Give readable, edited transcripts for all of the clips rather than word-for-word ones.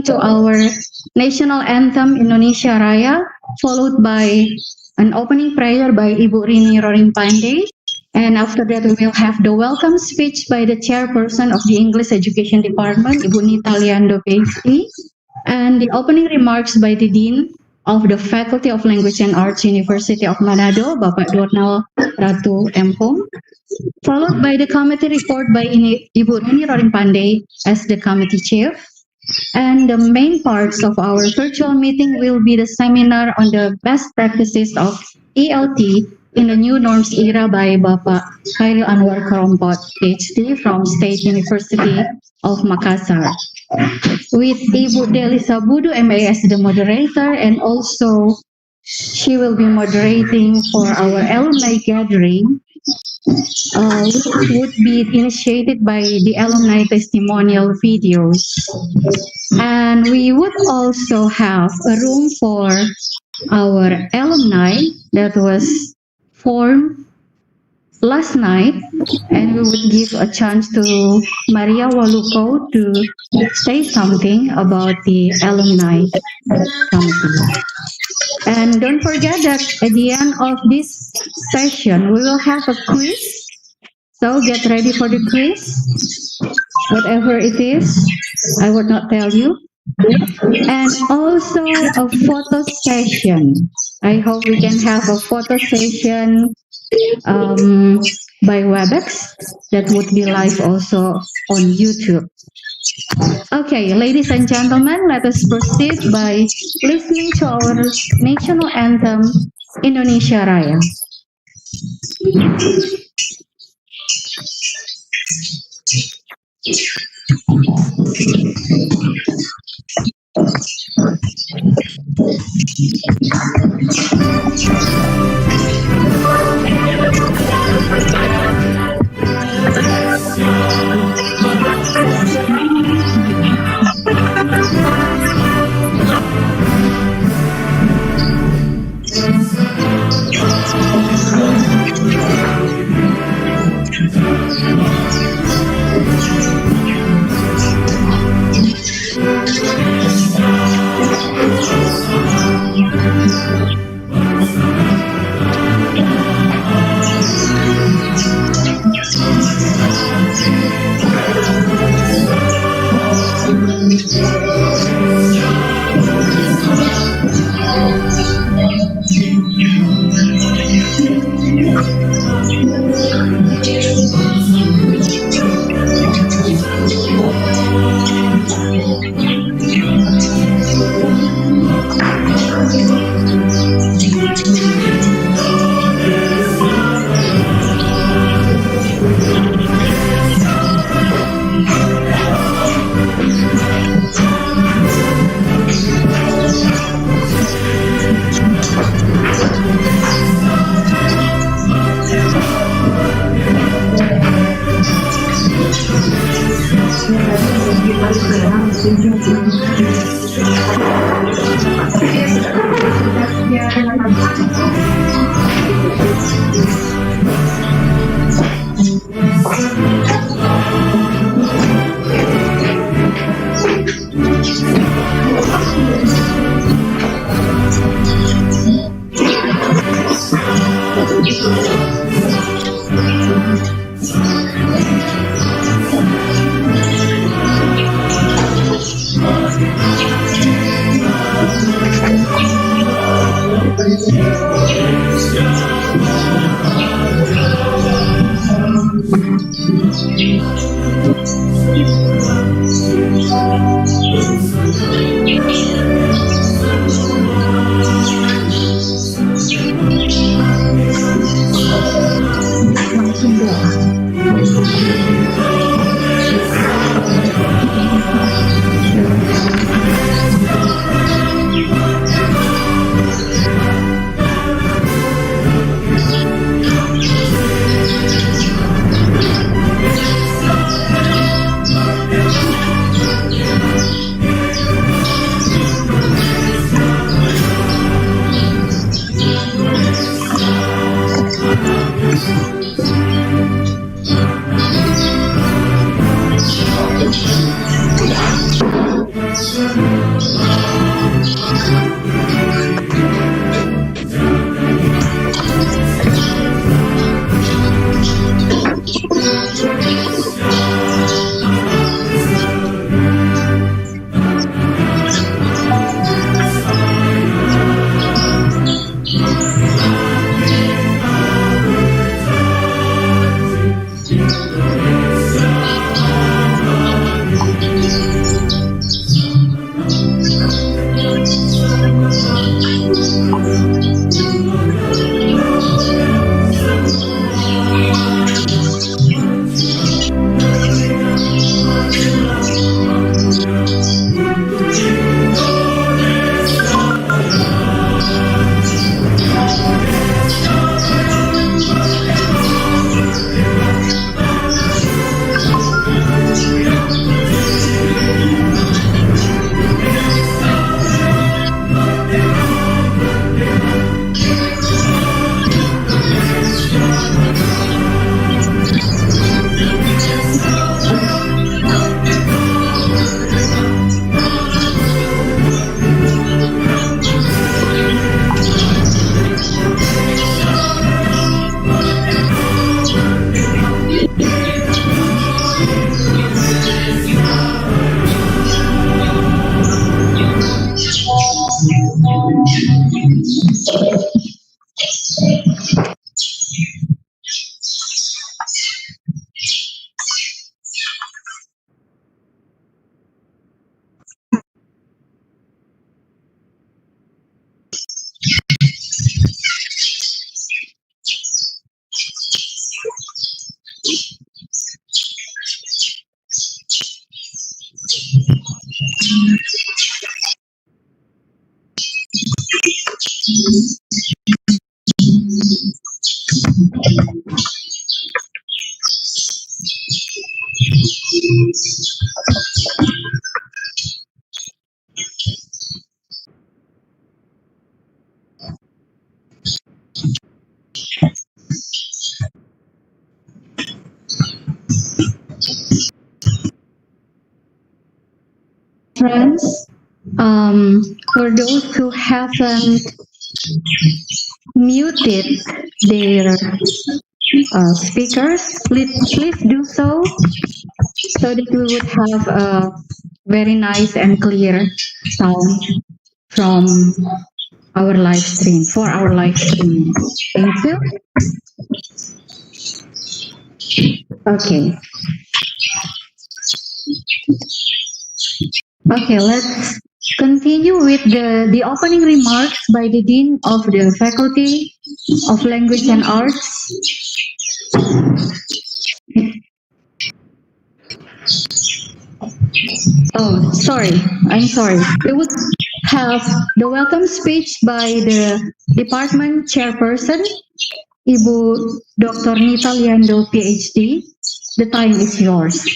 To our national anthem Indonesia Raya, followed by an opening prayer by Ibu Rini Rorim Pandey. And after that, we will have the welcome speech by the chairperson of the English Education Department, Ibu Nita Liando, PhD, and the opening remarks by the Dean of the Faculty of Language and Arts, University of Manado, Bapak Dornal Ratu M. Hum, followed by the committee report by Ibu Rini Rorim Pandey as the committee chair. And the main parts of our virtual meeting will be the seminar on the best practices of ELT in the new norms era by Bapak Khairil Anwar Kerompot, PhD from State University of Makassar. With Ibu Delisa Budu, MA as the moderator, and also she will be moderating for our alumni gathering, which would be initiated by the alumni testimonial videos. And we would also have a room for our alumni that was formed last night, and we would give a chance to Maria Waluko to say something about the alumni committee. And don't forget that at the end of this session, we will have a quiz. So get ready for the quiz. Whatever it is, I would not tell you. And also a photo session. I hope we can have a photo session by WebEx that would be live also on YouTube. Okay, ladies and gentlemen, let us proceed by listening to our national anthem, Indonesia Raya. Friends, for those who haven't muted their speakers, please do so that we would have a very nice and clear sound from our live stream, for our live stream. Thank you. Okay. Okay, let's continue with the opening remarks by the Dean of the Faculty of Language and Arts. Oh, sorry. I'm sorry. We would have the welcome speech by the department chairperson, Ibu Dr. Nita Liando, PhD. The time is yours.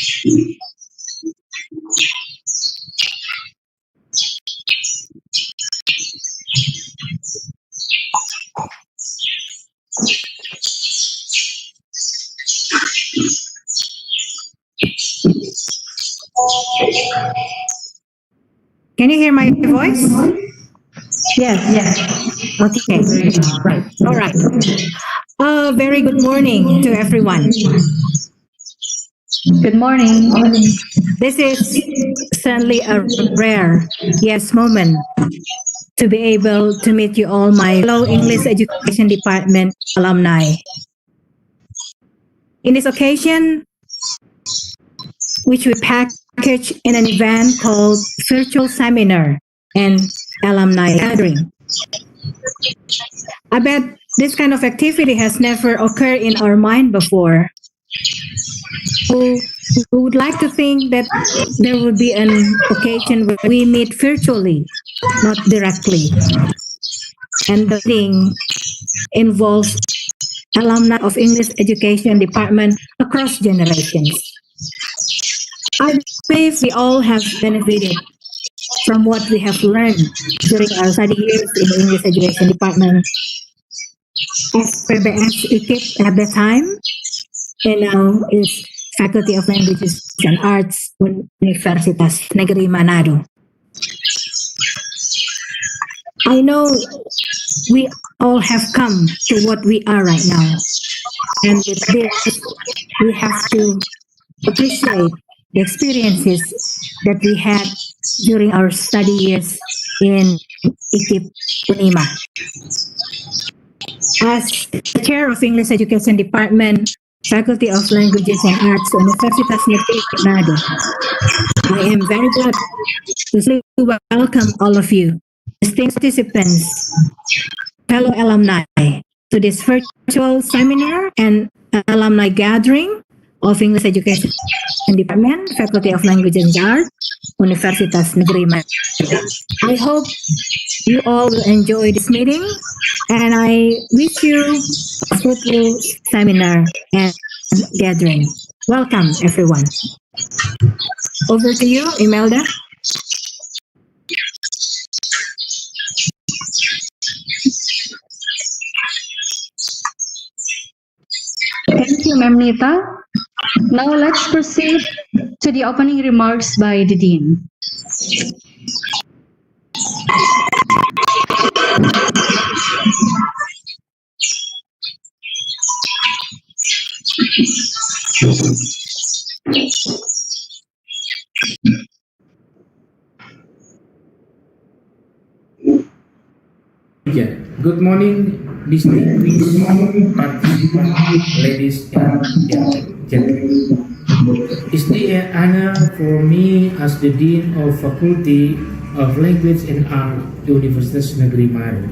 Can you hear my voice? Yes. Okay, right. All right. Very good morning to everyone. Good morning. This is certainly a rare, yes, moment to be able to meet you all, my fellow English Education Department alumni. In this occasion, which we package in an event called Virtual Seminar and Alumni Gathering. I bet this kind of activity has never occurred in our mind before. We would like to think that there would be an occasion where we meet virtually, not directly. And the meeting involves alumni of English Education Department across generations. I believe we all have benefited from what we have learned during our study years in the English Education Department as PBS equipped at the time, and now is Faculty of Languages and Arts, Universitas Negeri Manado. I know we all have come to what we are right now. And with this, we have to appreciate the experiences that we had during our study years in IKIP Unima. As the chair of English Education Department, Faculty of Languages and Arts, Universitas Negeri Manado, I am very glad to welcome all of you, distinguished participants, fellow alumni, to this virtual seminar and alumni gathering of English Education Department, Faculty of Languages and Arts, Universitas Negeri Manado. I hope you all will enjoy this meeting, and I wish you a fruitful seminar and gathering. Welcome, everyone. Over to you, Imelda. Thank you, Ma'am Nita. Now let's proceed to the opening remarks by the Dean. Yeah. Good morning, distinguished participants, ladies and gentlemen. It's an honor for me as the Dean of Faculty of Language and Art, Universitas Negeri Manado,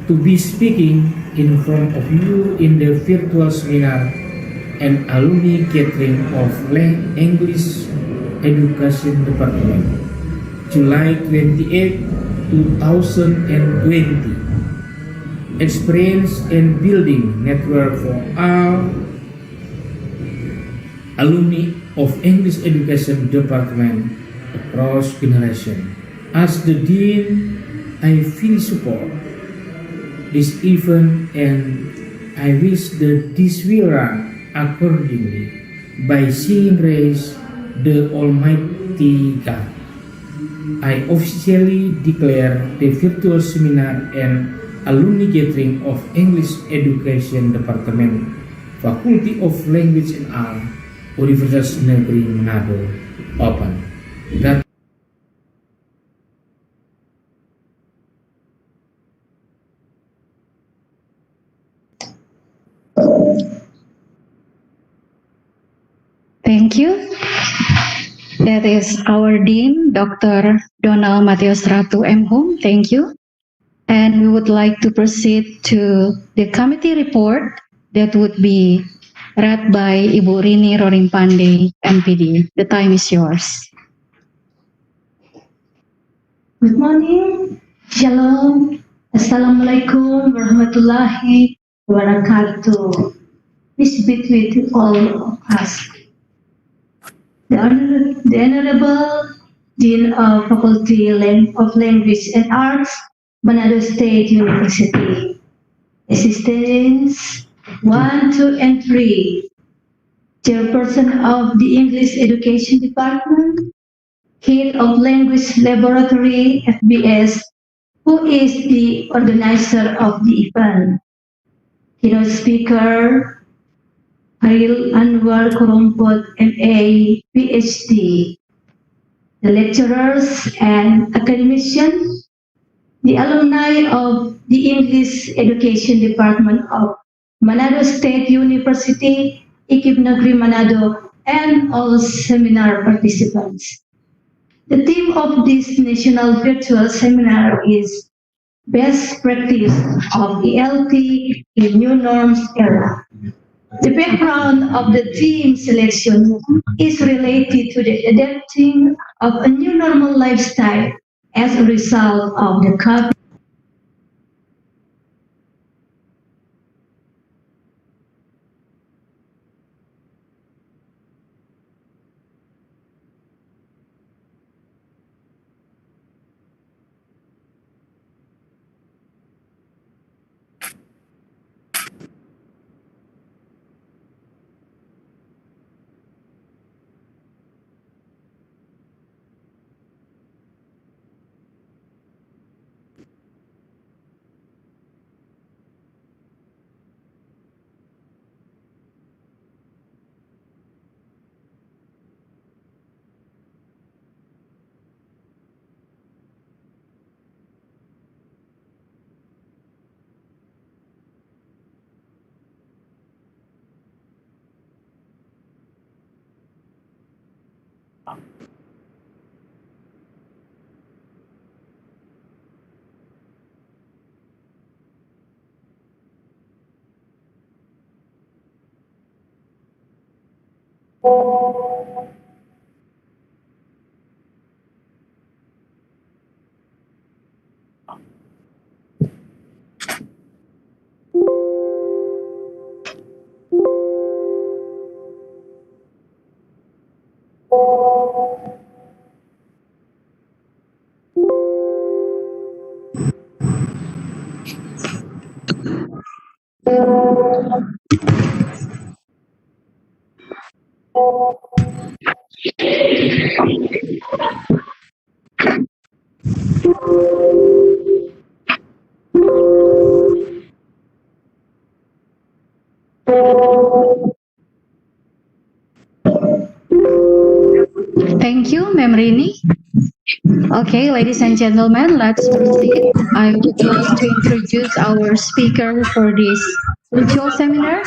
to be speaking in front of you in the virtual seminar and alumni gathering of English Education Department, July 28, 2020. Experience and building network for all alumni of English Education Department across generation. As the Dean, I fully support this event and I wish that this will run accordingly by singing praise the Almighty God. I officially declare the virtual seminar and alumni gathering of English Education Department, Faculty of Language and Art, Universitas Negeri Manado, open. Thank you. That is our Dean, Dr. Donald Matius Ratu M. Hum. Thank you. And we would like to proceed to the committee report that would be read by Ibu Rini Roring Pandey, MPD. The time is yours. Good morning. Shalom. Assalamualaikum warahmatullahi wabarakatuh. Peace be with all of us. The Honorable Dean of Faculty of Language and Arts, Manado State University. Assistants 1, 2, and 3. Chairperson of the English Education Department, Head of Language Laboratory, FBS, who is the organizer of the event. Keynote speaker, Haril Anwar Korompot, MA, PhD. The lecturers and academicians, the alumni of the English Education Department of Manado State University, IKIP Negeri Manado, and all seminar participants. The theme of this national virtual seminar is Best Practice of ELT in New Norms Era. The background of the theme selection is related to the adapting of a new normal lifestyle as a result of the COVID. Thank you, Ma'am Rini. Okay, ladies and gentlemen, let's proceed. I would like to introduce our speaker for this virtual seminar.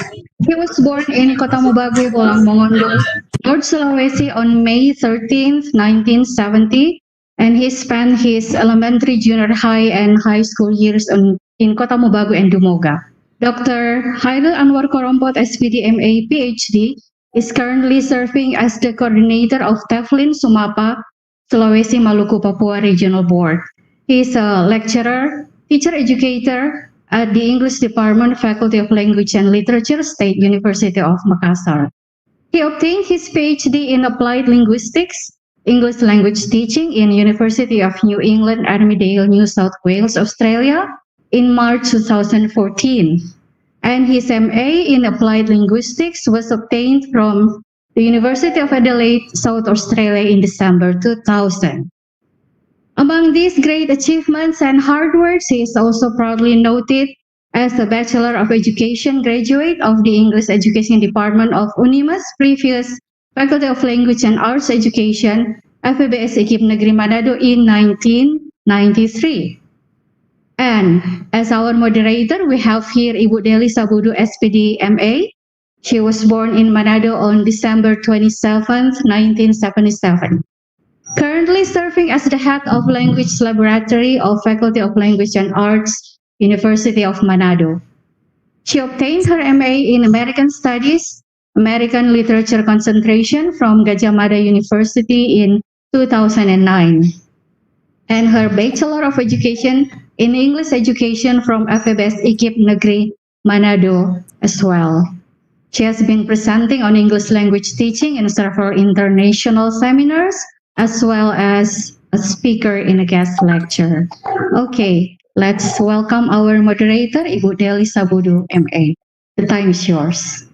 He was born in Kota Mubagwe, Bolang Mongondo, North Sulawesi on May 13th, 1970, and he spent his elementary, junior high, and high school years in Kota Mubagwe and Dumoga. Dr. Haidul Anwar Korompot, SPD MA, PhD, is currently serving as the coordinator of Teflin Sumapa, Sulawesi Maluku Papua Regional Board. He is a lecturer, teacher educator at the English Department, Faculty of Language and Literature, State University of Makassar. He obtained his PhD in Applied Linguistics, English Language Teaching in University of New England, Armidale, New South Wales, Australia in March 2014. And his MA in Applied Linguistics was obtained from the University of Adelaide, South Australia in December 2000. Among these great achievements and hard works, he is also proudly noted as a Bachelor of Education graduate of the English Education Department of UNIMAS, previous Faculty of Language and Arts Education, FEBS IKIP Negeri Manado in 1993. And as our moderator, we have here Ibu Deli Sabudu, SPD MA. She was born in Manado on December 27th, 1977. Currently serving as the head of Language Laboratory of Faculty of Language and Arts, University of Manado. She obtained her MA in American Studies, American Literature Concentration from Gajah Mada University in 2009. And her Bachelor of Education in English Education from FEBS IKIP Negeri Manado as well. She has been presenting on English language teaching in several international seminars, as well as a speaker in a guest lecture. Okay, let's welcome our moderator, Ibu Deli Sabudu, MA. The time is yours.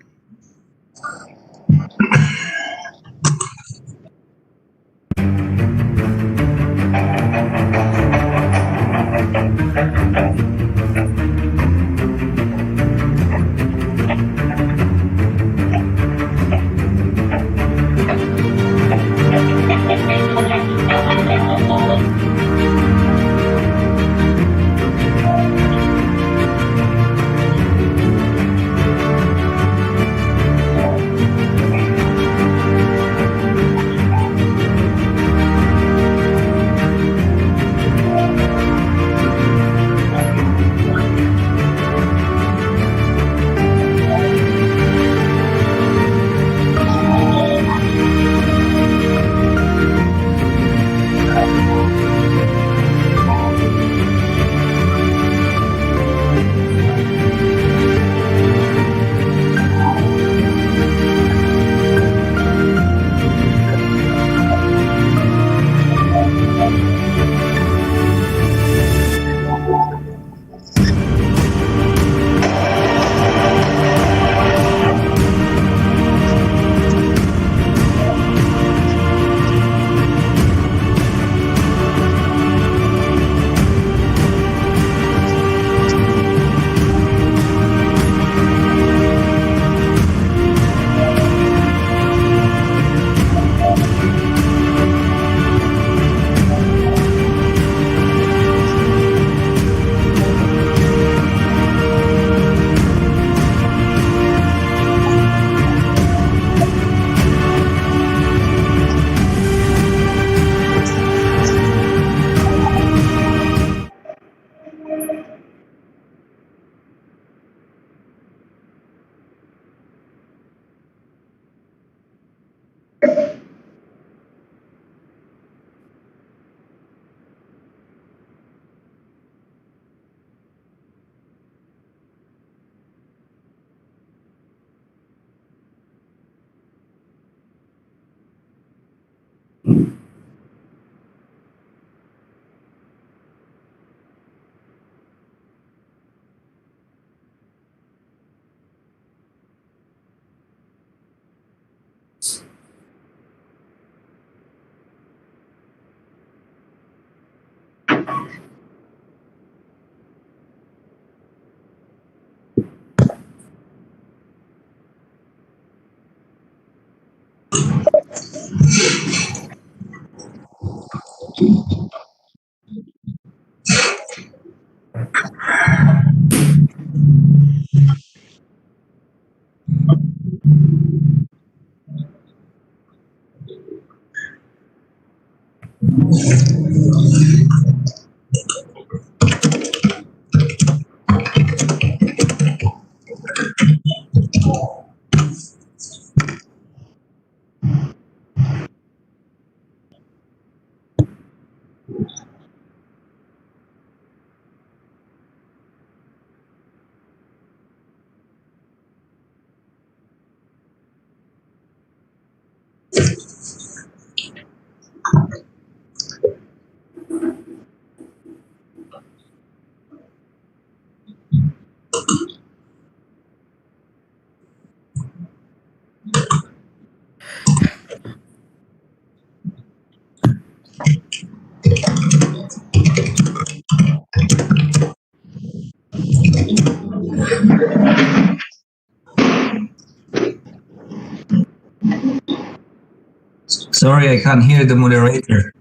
Sorry, I can't hear the moderator.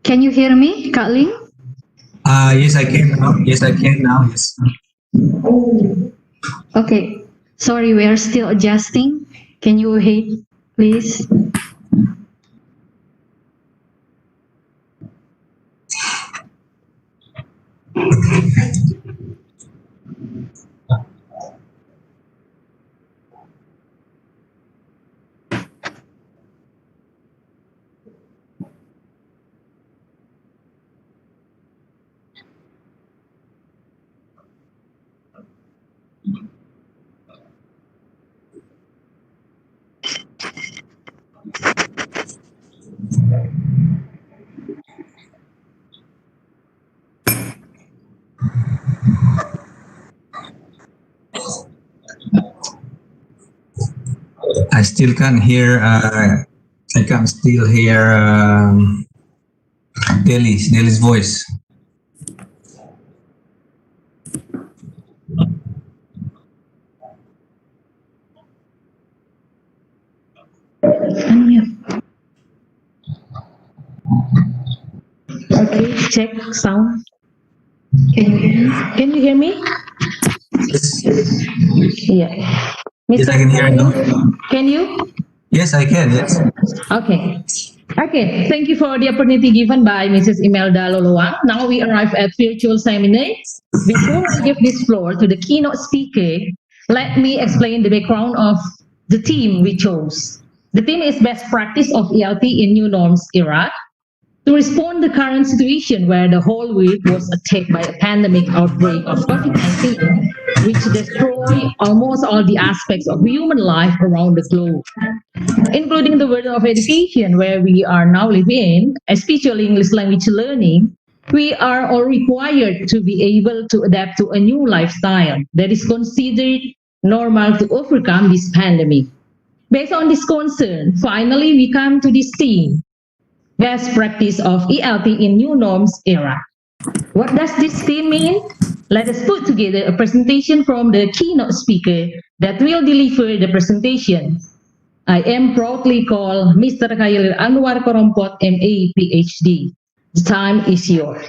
Can you hear me, Kak Ling? Yes, I can now. Yes, I can now. Yes. Okay. Sorry, we are still adjusting. Can you wait, please? I still can't hear. I can still hear Deli's voice. Okay, check sound. Can you hear me? Yes, Yeah. yes, Mr. I can hear you. Can you? Yes, I can. Yes. Okay. Okay, thank you for the opportunity given by Mrs. Imelda Loloang. Now we arrive at virtual seminar. Before I give this floor to the keynote speaker, let me explain the background of the theme we chose. The theme is best practice of ELT in new norms era. To respond to the current situation where the whole world was attacked by a pandemic outbreak of COVID-19, which destroyed almost all the aspects of human life around the globe, including the world of education where we are now living, especially English language learning. We are all required to be able to adapt to a new lifestyle that is considered normal to overcome this pandemic. Based on this concern, finally we come to this theme: best practice of ELT in new norms era. What does this theme mean? Let us put together a presentation from the keynote speaker that will deliver the presentation. I am proudly called Mr. Khairil Anwar Korompot, MA, PhD. The time is yours.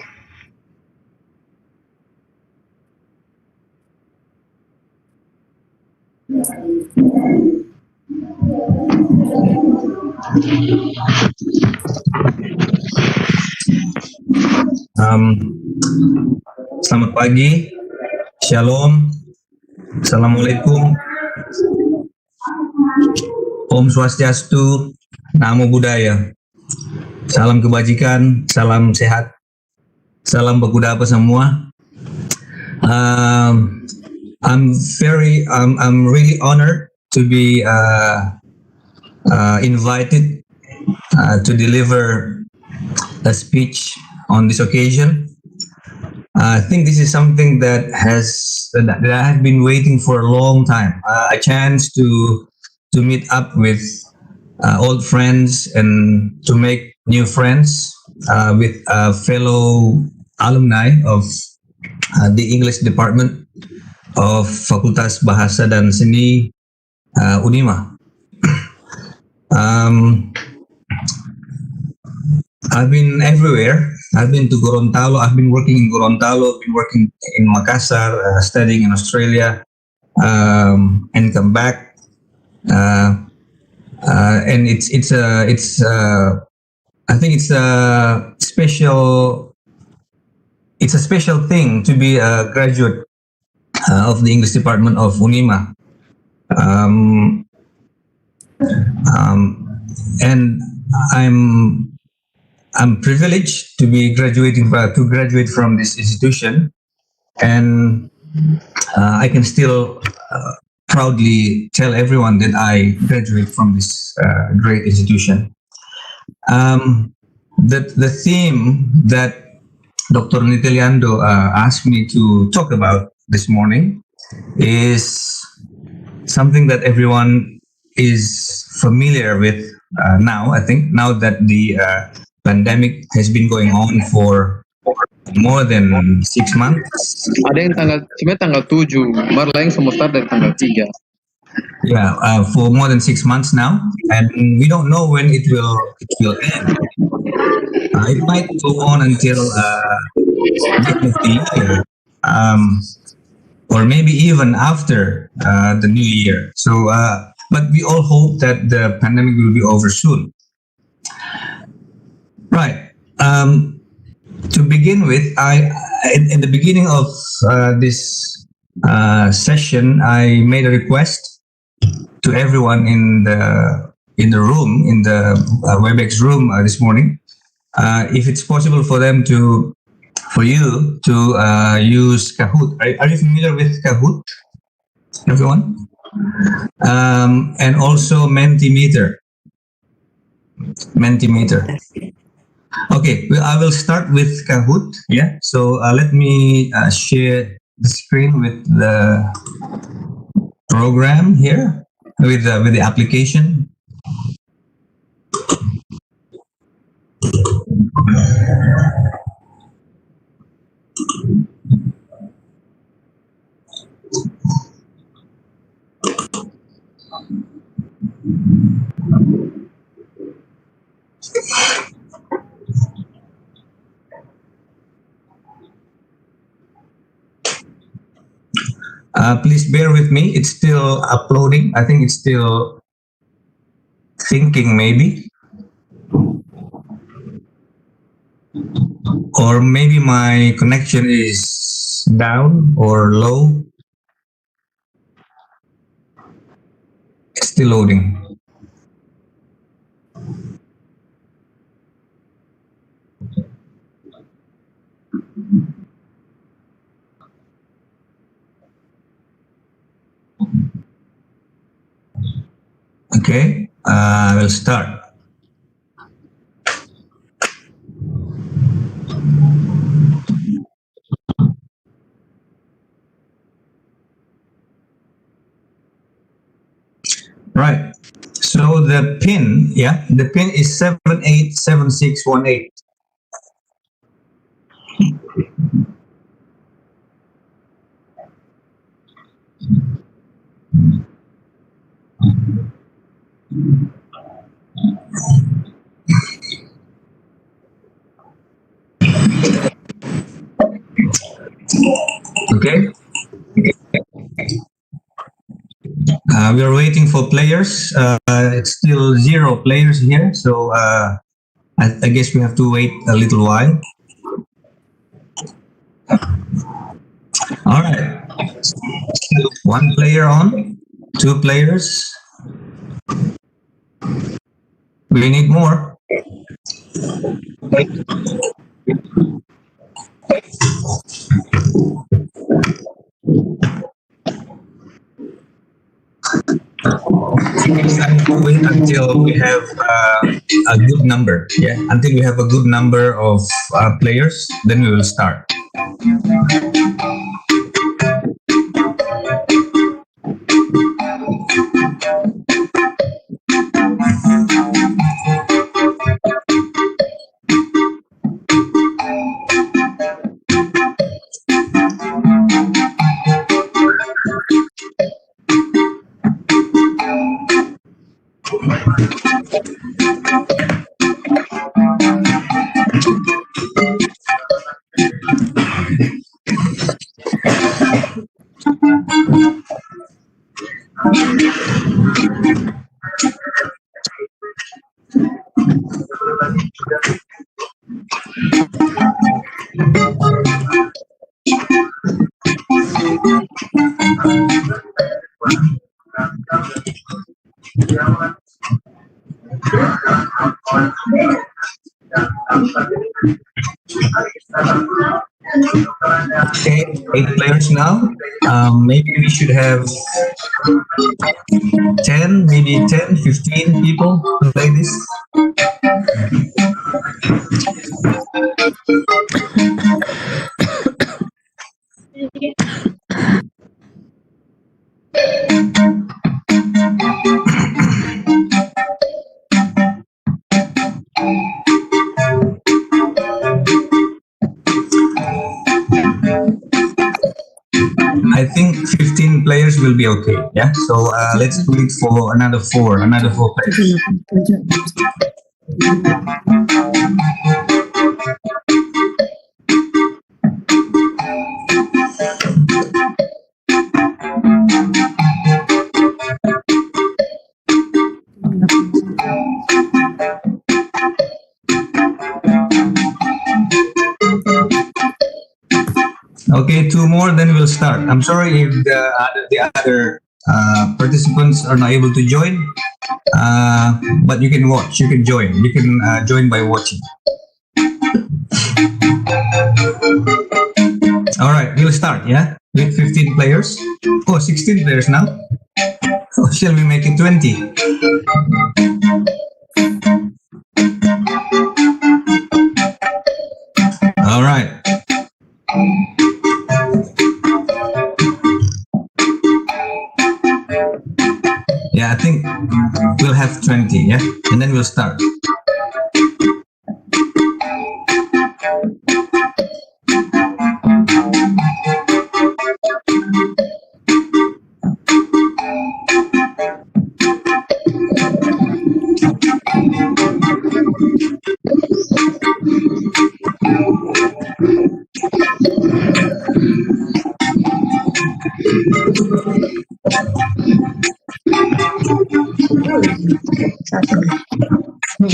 Selamat pagi, Shalom, Assalamualaikum, Om Swastiastu, Namo Buddhaya, salam kebajikan, salam sehat, salam Bagudapa semua. I'm really honored to be invited to deliver a speech on this occasion. I think this is something that I have been waiting for a long time. A chance to meet up with old friends and to make new friends with fellow alumni of the English department of Fakultas Bahasa dan Seni Unima. I've been everywhere. I've been to Gorontalo. I've been working in Gorontalo. I've been working in Makassar, studying in Australia, and come back. And I think it's a special thing to be a graduate of the English department of Unima. And I'm privileged to be graduate from this institution, and I can still proudly tell everyone that I graduate from this great institution. The theme that Dr. Nitiliando asked me to talk about this morning is something that everyone is familiar with now. I think now that the pandemic has been going on for more than 6 months. Ada yang sebenarnya tanggal 7, baru lain semua start dari tanggal 3. Yeah, for more than 6 months now, and we don't know when it will end. It might go on until the end of the year, or maybe even after the new year. So, but we all hope that the pandemic will be over soon. Right. To begin with, in the beginning of this session, I made a request to everyone in the room, in the WebEx room this morning, if it's possible for you to use Kahoot. Are you familiar with Kahoot, everyone? And also Mentimeter. Okay, well, I will start with Kahoot. Yeah, so let me share the screen with the program here, with the application. Please bear with me. It's still uploading. I think it's still thinking maybe. Or maybe my connection is down or low. It's still loading. Okay, I will start. Right. So the pin, the pin is 787618. Okay. We are waiting for players. It's still 0 players here, so I guess we have to wait a little while. All right. 1 player on, 2 players. We need more. Wait until we have a good number. Yeah, until we have a good number of players, then we will start. Okay, 8 players now. Maybe we should have 10, maybe 10, 15 people to play this. I think 15 players will be okay. Yeah. So let's wait for another 4 players. Okay, 2 more, then we'll start. I'm sorry if the other participants are not able to join, but you can watch, you can join. You can join by watching. All right, we'll start, yeah? With 15 players. Oh, 16 players now. Oh, shall we make it 20? All right. Yeah, I think we'll have 20, yeah? And then we'll start.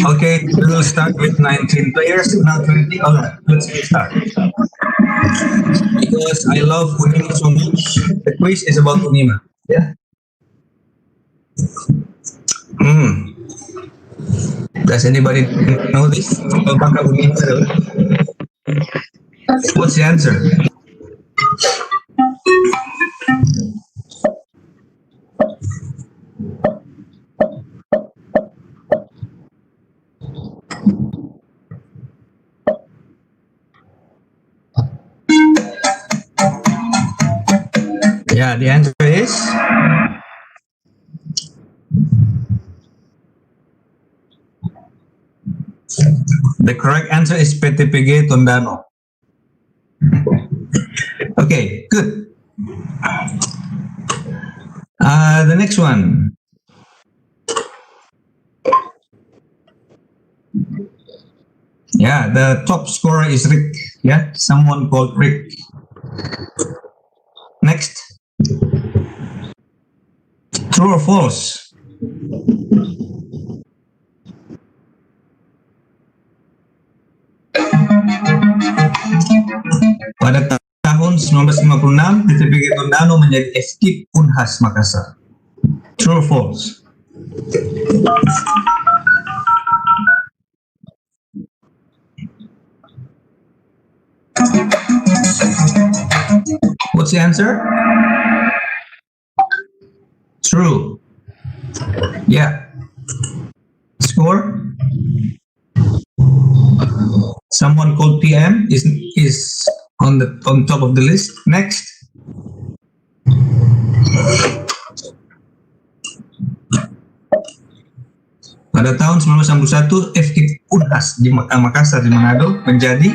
Okay, we will start with 19 players, now 20. All right, let's start. Because I love Unima so much, the quiz is about Unima. Yeah. Does anybody know this? Apakah Unima adalah? What's the answer? Yeah, the answer is the correct answer is PTPG Tondano. Okay, good. The next one. Yeah, the top scorer is Rick. Yeah, someone called Rick. Next. True or false? Pada tahun 1956, PTPG Tondano menjadi FKIP Unhas Makassar. True or false? What's the answer? True. Yeah. Score? Someone called PM is on top of the list. Next. Pada tahun 1961, FKIP Unhas di Makassar di Manado menjadi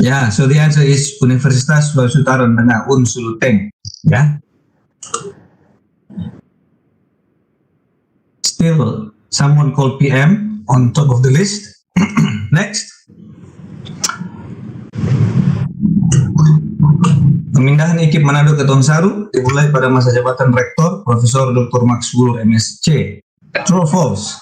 yeah, so the answer is Universitas Sulawesi Utara Tengah Unsuluteng. Yeah. Still, someone called PM on top of the list. Next. Pemindahan IKIP Manado ke Tonsari dimulai pada masa jabatan Rektor Profesor Dr. Maxwell MSc. True or false?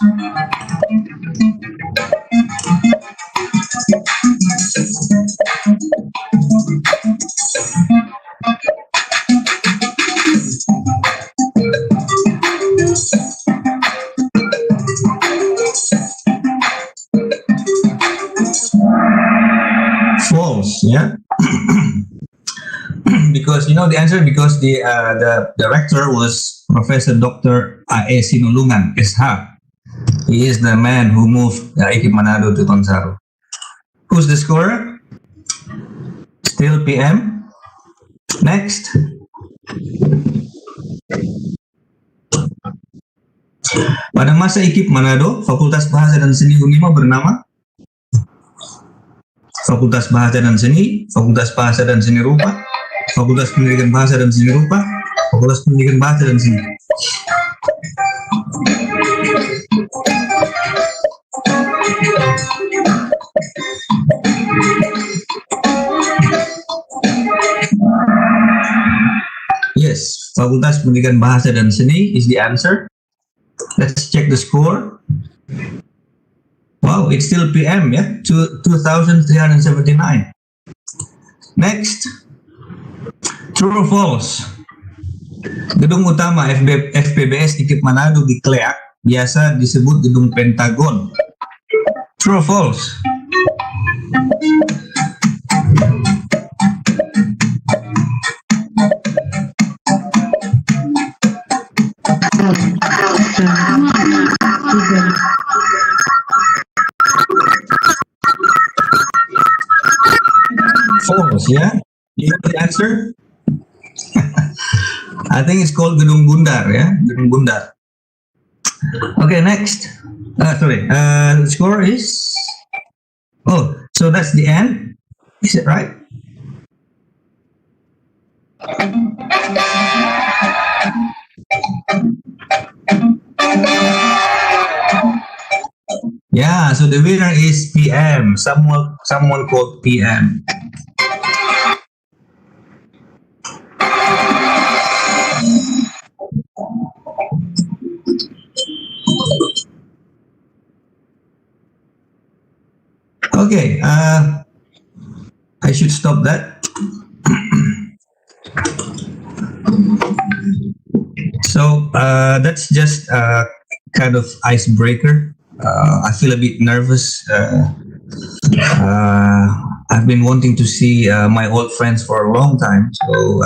False, yeah. Because you know the answer, because the director was Professor Dr. A.E. Sinulungan, SH. He is the man who moved IKIP Manado to Tonsari. Who's the scorer? Still PM. Next. Pada masa IKIP Manado, Fakultas Bahasa dan Seni Unima bernama Fakultas Bahasa dan Seni, Fakultas Bahasa dan Seni Rupa, Fakultas Pendidikan Bahasa dan Seni Rupa, Fakultas Pendidikan Bahasa dan Seni. Yes, Fakultas Pendidikan Bahasa dan Seni is the answer. Let's check the score. Wow, it's still PM, yeah? 2,379. Next. True or false? Gedung utama FPBS IKIP Manado di Kleak biasa disebut Gedung Pentagon. True or false? False, yeah? You know the answer? I think it's called Gedung Bundar, ya, Gedung Bundar. Okay, next. Sorry. The score is. Oh, so that's the end. Is it right? Yeah. So the winner is PM. Someone called PM. Okay. I should stop that. So that's just a kind of icebreaker. I feel a bit nervous. I've been wanting to see my old friends for a long time, so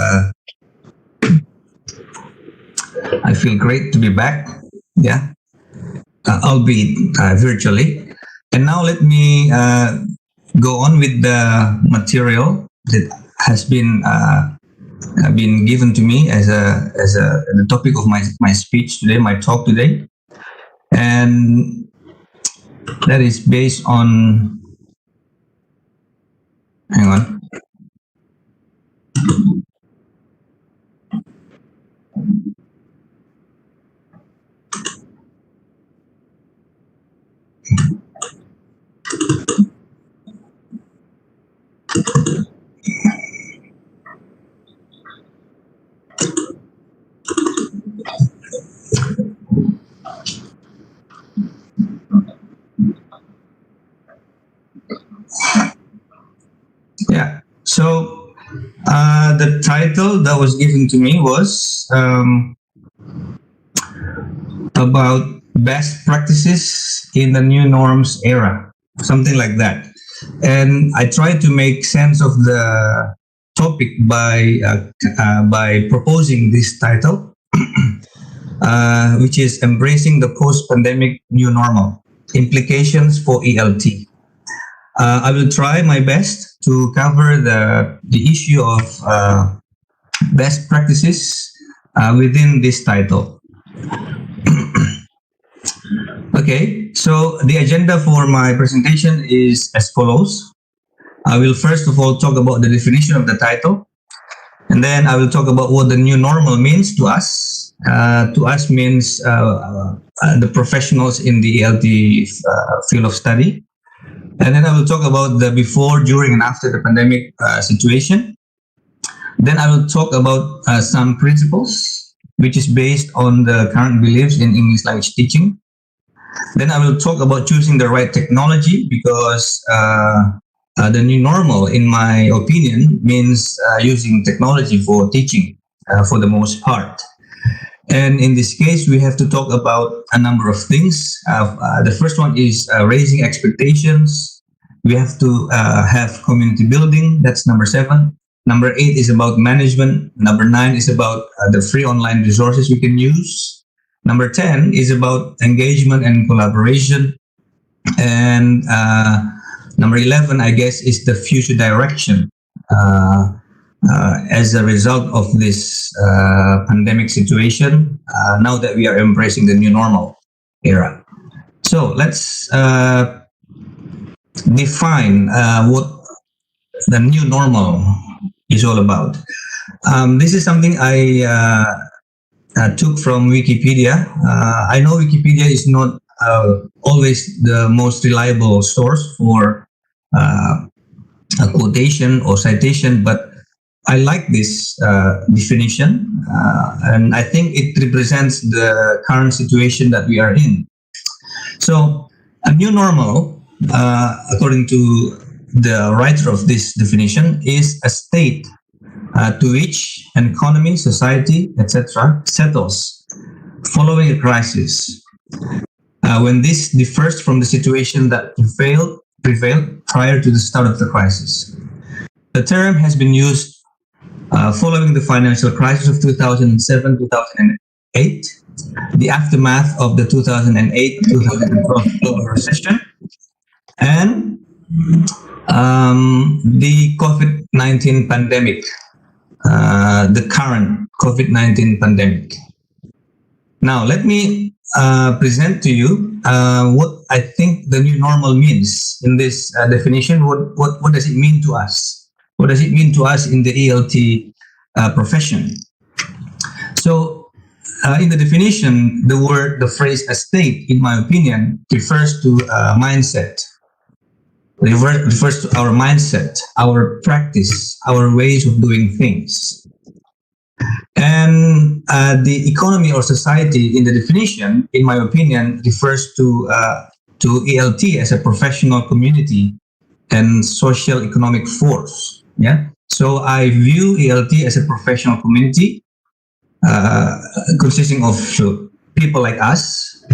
I feel great to be back. Yeah, albeit virtually. And now let me go on with the material that has been given to me as the topic of my speech today, my talk today, and that is based on. Hang on. Yeah. So the title that was given to me was about best practices in the new norms era, something like that. And I tried to make sense of the topic by proposing this title, which is embracing the post-pandemic new normal implications for ELT. I will try my best to cover the issue of best practices within this title. Okay, so the agenda for my presentation is as follows. I will first of all talk about the definition of the title, and then I will talk about what the new normal means to us. To us means the professionals in the ELT field of study. And then I will talk about the before, during, and after the pandemic situation. Then I will talk about some principles, which is based on the current beliefs in English language teaching. Then I will talk about choosing the right technology, because the new normal, in my opinion, means using technology for teaching for the most part. And in this case, we have to talk about a number of things. The first one is raising expectations. We have to have community building. That's number 7. Number 8 is about management. Number 9 is about the free online resources we can use. Number 10 is about engagement and collaboration. And number 11, I guess, is the future direction. As a result of this pandemic situation, now that we are embracing the new normal era. So let's define what the new normal is all about. This is something I took from Wikipedia. I know Wikipedia is not always the most reliable source for a quotation or citation, but I like this definition, and I think it represents the current situation that we are in. So, a new normal, according to the writer of this definition, is a state to which an economy, society, etc., settles following a crisis. When this differs from the situation that prevailed prior to the start of the crisis. The term has been used following the financial crisis of 2007-2008, the aftermath of the 2008-2012 global recession, and the COVID-19 pandemic, the current COVID-19 pandemic. Now, let me present to you what I think the new normal means in this definition. What does it mean to us? What does it mean to us in the ELT profession? So, in the definition, the phrase "estate," in my opinion, refers to mindset. Refers to our mindset, our practice, our ways of doing things. And the economy or society in the definition, in my opinion, refers to ELT as a professional community and social economic force. Yeah. So I view ELT as a professional community consisting of people like us,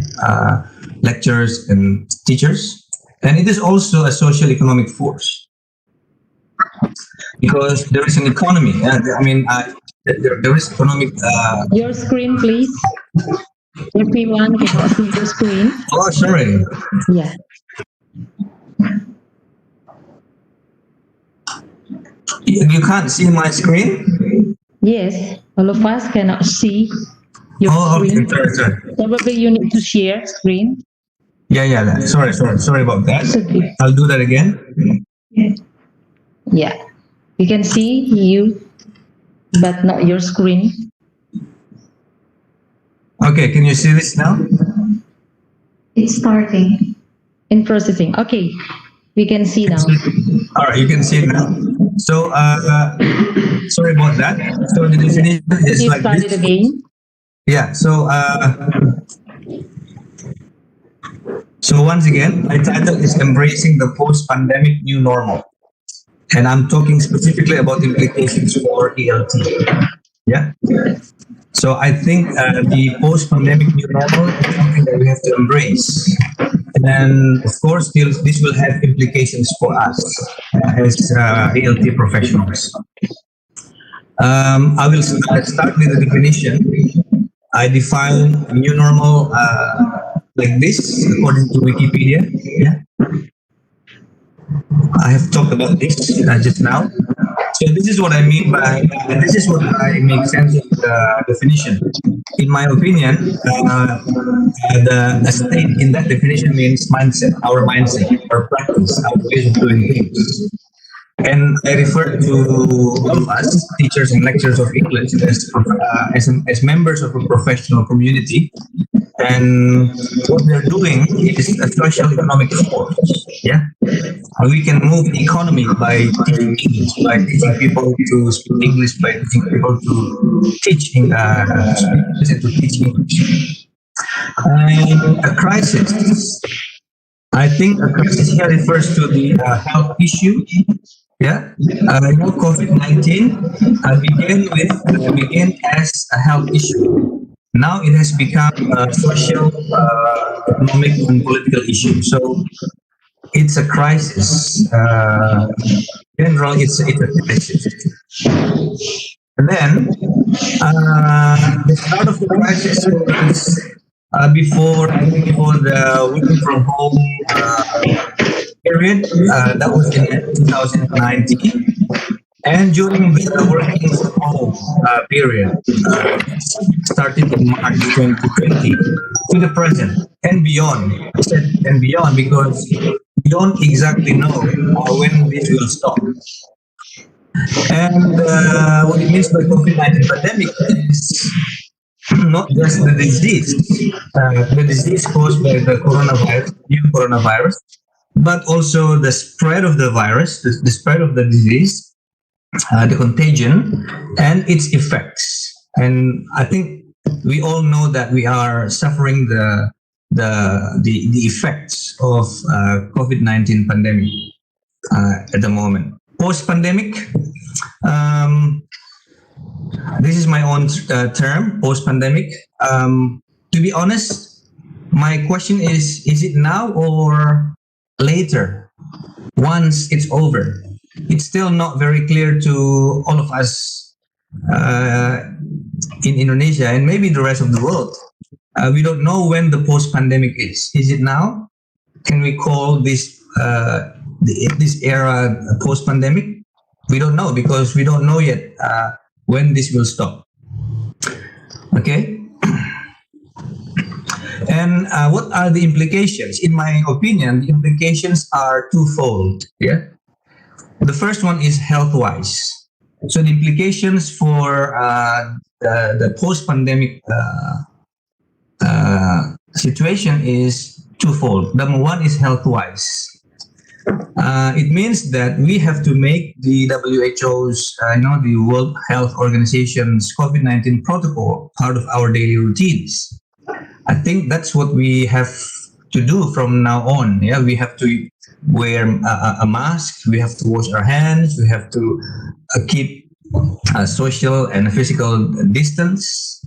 lecturers and teachers, and it is also a social economic force because there is an economy. There is economic. Your screen, please. Everyone can see your screen. Oh, sorry. Yeah. You can't see my screen? Yes, all of us cannot see your screen. Okay, sorry. Probably you need to share screen. Yeah. Sorry about that. Okay. I'll do that again. Yeah, we can see you, but not your screen. Okay, can you see this now? It's starting. In processing. Okay, we can see now. All right, you can see it now. So, sorry about that. So the definition is You like started this. again. Yeah. So once again, my title is Embracing the Post-Pandemic New Normal. And I'm talking specifically about implications for ELT. Yeah. So I think the post-pandemic new normal is something that we have to embrace. And of course, this will have implications for us as ELT professionals. I will start with the definition. I define new normal like this, according to Wikipedia. Yeah. I have talked about this just now. So this is what I mean by, this is what I make sense of the definition. In my opinion, the state in that definition means mindset, our practice, our ways of doing things. And I refer to all of us, teachers and lecturers of English, as members of a professional community. And what we're doing is a social economic force. Yeah, we can move the economy by teaching English, by teaching people to speak English, by teaching people to teach English. And a crisis. I think a crisis here refers to the health issue. Yeah, COVID-19 began as a health issue. Now it has become a social, economic, and political issue. So it's a crisis. In general, it's a crisis. And then the start of the crisis was before the working from home period. That was in 2019. And during the working from home period, starting in March 2020 to the present and beyond. I said and beyond because we don't exactly know when this will stop. And what it means by COVID-19 pandemic is not just the disease caused by the new coronavirus, but also the spread of the virus, the spread of the disease, the contagion, and its effects. And I think we all know that we are suffering the effects of COVID-19 pandemic at the moment. Post-pandemic, this is my own term, post-pandemic. To be honest, my question is it now or later, once it's over? It's still not very clear to all of us in Indonesia and maybe the rest of the world. We don't know when the post-pandemic is. Is it now? Can we call this this era post-pandemic? We don't know because we don't know yet when this will stop. Okay. And what are the implications? In my opinion, the implications are twofold. Yeah. The first one is health-wise. So the implications for the post-pandemic situation is twofold. Number one is health-wise. It means that we have to make the WHO's, the World Health Organization's COVID-19 protocol part of our daily routines. I think that's what we have to do from now on. Yeah, we have to wear a mask. We have to wash our hands. We have to keep a social and physical distance,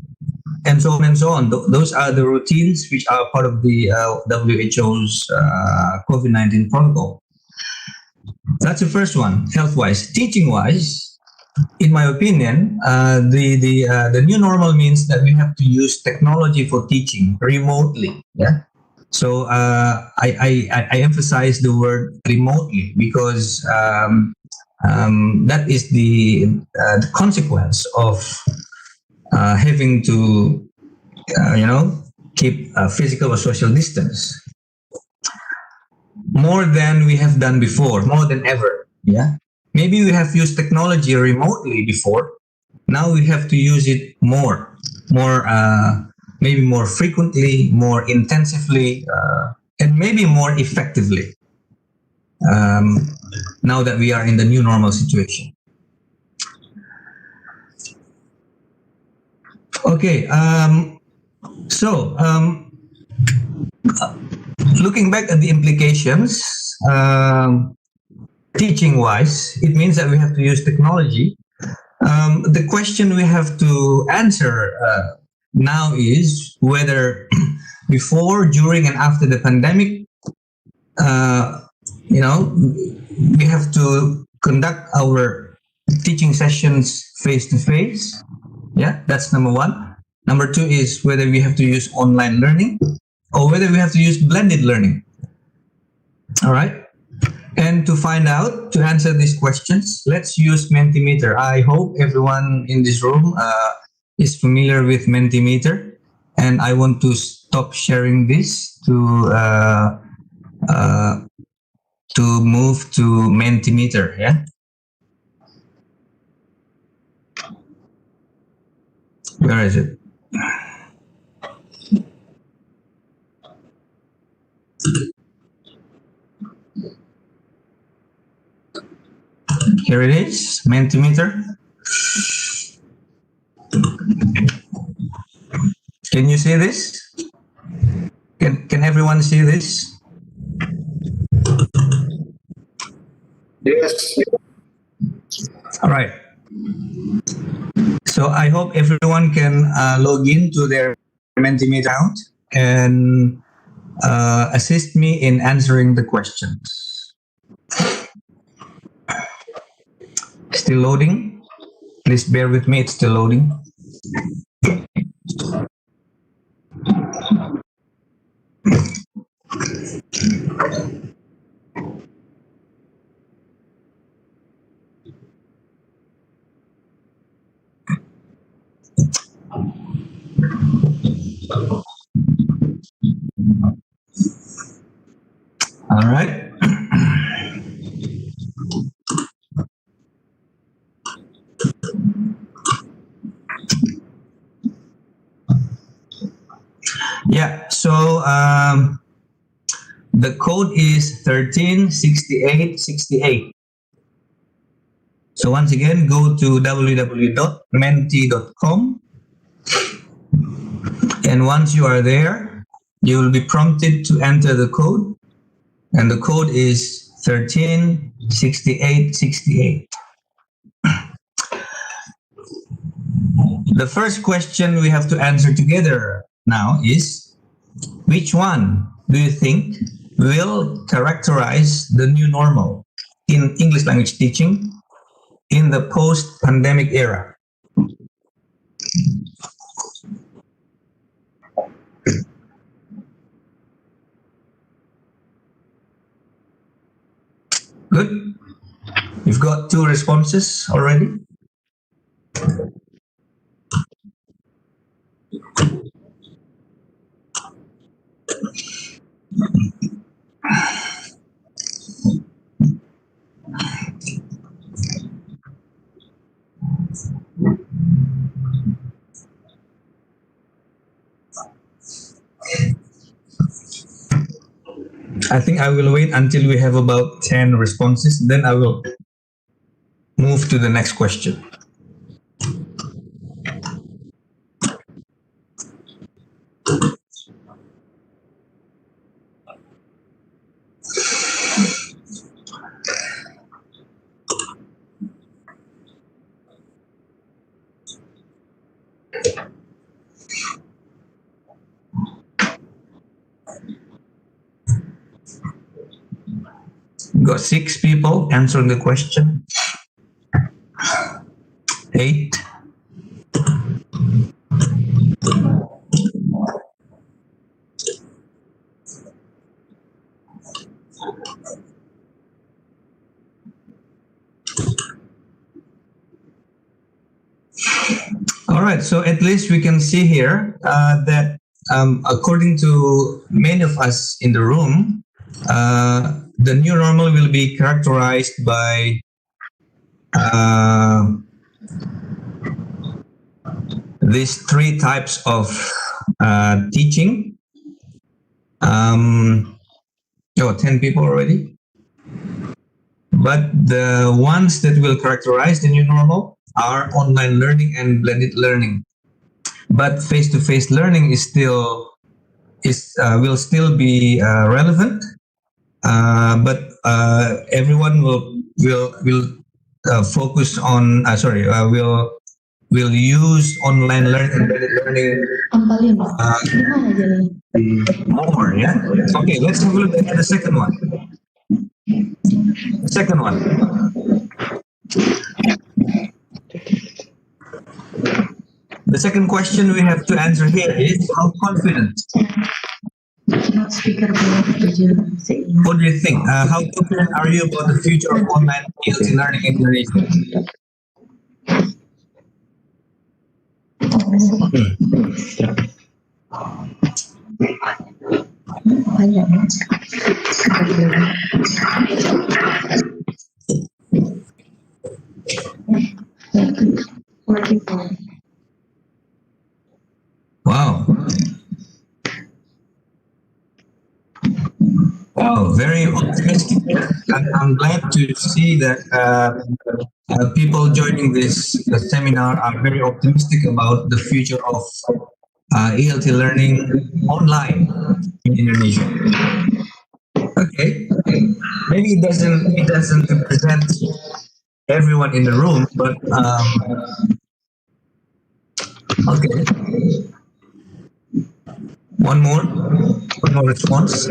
and so on and so on. Those are the routines which are part of the WHO's COVID-19 protocol. That's the first one, health-wise. Teaching-wise, in my opinion, the new normal means that we have to use technology for teaching remotely. Yeah. So I emphasize the word remotely because that is the consequence of having to keep a physical or social distance more than we have done before, more than ever. Yeah. Maybe we have used technology remotely before. Now we have to use it more, maybe more frequently, more intensively, and maybe more effectively. Now that we are in the new normal situation. Okay. Looking back at the implications, teaching-wise, it means that we have to use technology. The question we have to answer now is whether before, during, and after the pandemic, we have to conduct our teaching sessions face-to-face. Yeah, that's number one. Number two is whether we have to use online learning or whether we have to use blended learning. All right. And to find out, to answer these questions, let's use Mentimeter. I hope everyone in this room is familiar with Mentimeter. And I want to stop sharing this to move to Mentimeter. Yeah. Where is it? Here it is, Mentimeter. Can you see this? Can everyone see this? Yes. All right. So I hope everyone can log in to their Mentimeter account and assist me in answering the questions. Still loading. Please bear with me, it's still loading. All right. Yeah, so the code is 136868. So once again, go to www.menti.com. And once you are there, you will be prompted to enter the code. And the code is 136868. The first question we have to answer together now is, which one do you think will characterize the new normal in English language teaching in the post-pandemic era? Good. You've got two responses already. I think I will wait until we have about 10 responses, then I will move to the next question. Got 6 people answering the question. 8. All right, so at least we can see here that according to many of us in the room, the new normal will be characterized by these 3 types of teaching. 10 people already. But the ones that will characterize the new normal are online learning and blended learning. But face-to-face learning is still will still be relevant. But everyone will focus on will use online learning and blended learning more. Yeah. Okay. Let's have a look at the second one. The second one. The second question we have to answer here is how confident. What do you think? How confident are you about the future of online ELT learning in Indonesia? Wow. Wow, very optimistic. I'm glad to see that people joining this seminar are very optimistic about the future of ELT learning online in Indonesia. Okay, maybe it doesn't represent everyone in the room, but okay. One more response.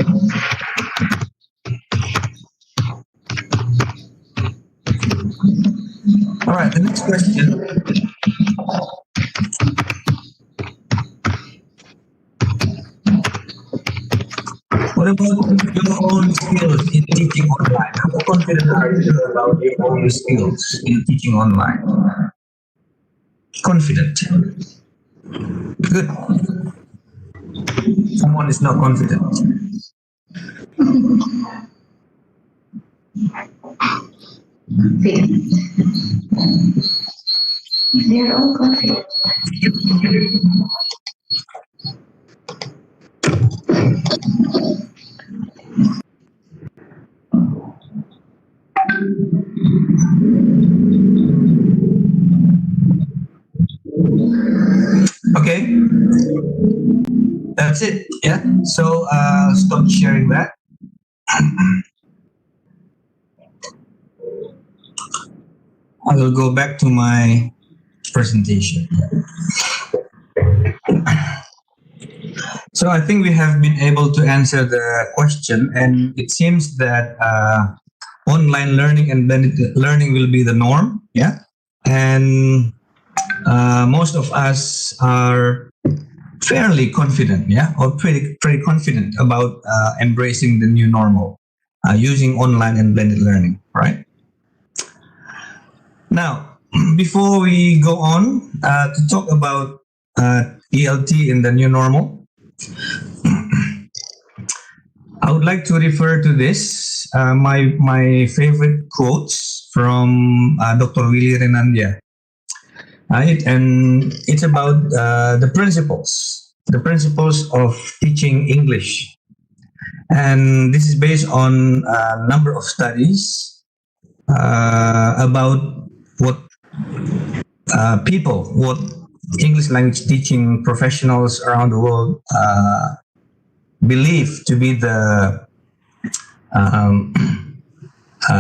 All right, the next question. What about your own skills in teaching online? How confident are you about your own skills in teaching online? Confident. Good. Someone is not confident. They are all confident. Okay, that's it. Yeah. So stop sharing that. I will go back to my presentation. So I think we have been able to answer the question, and it seems that online learning and blended learning will be the norm. Yeah, and most of us are fairly confident, yeah, or pretty confident about embracing the new normal using online and blended learning, right? Now, before we go on to talk about ELT in the new normal, I would like to refer to this, my favorite quotes from Dr. Willy Renandia. Right, and it's about the principles of teaching English. And this is based on a number of studies about what what English language teaching professionals around the world believe to be um,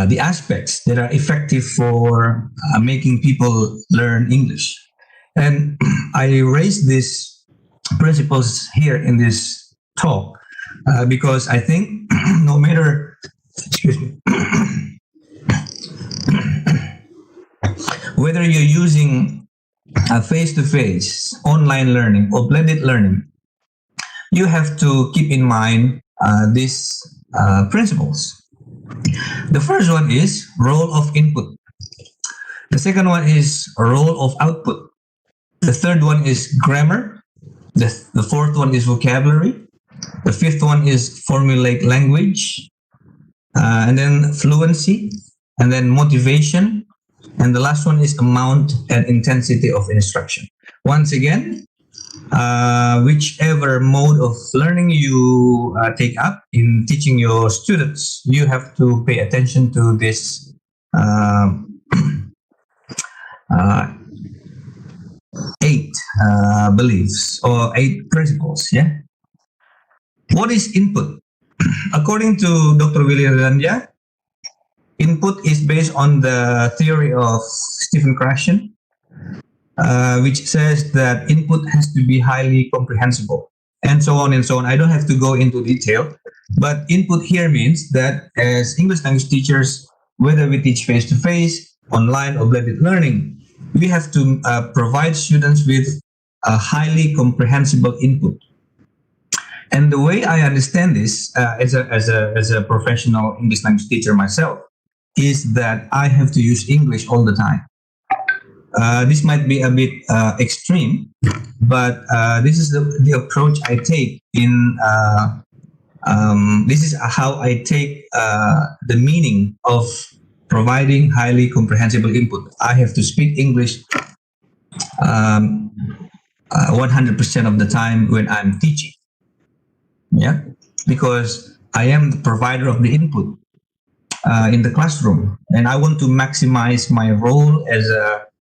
the aspects that are effective for making people learn English. And I raised these principles here in this talk because I think no matter, excuse me, whether you're using face-to-face, online learning, or blended learning, you have to keep in mind these principles. The first one is role of input. The second one is role of output. The third one is grammar. The fourth one is vocabulary. The fifth one is formulaic language. And then fluency. And then motivation. And the last one is amount and intensity of instruction. Once again, whichever mode of learning you take up in teaching your students, you have to pay attention to this eight beliefs or eight principles. Yeah. What is input? According to Dr. William Ranja, input is based on the theory of Stephen Krashen, which says that input has to be highly comprehensible, and so on and so on. I don't have to go into detail, but input here means that as English language teachers, whether we teach face-to-face, online, or blended learning, we have to provide students with a highly comprehensible input. And the way I understand this as a professional English language teacher myself is that I have to use English all the time. This might be a bit extreme, but this is the approach I take in. This is how I take the meaning of providing highly comprehensible input. I have to speak English 100% of the time when I'm teaching. Yeah, because I am the provider of the input in the classroom, and I want to maximize my role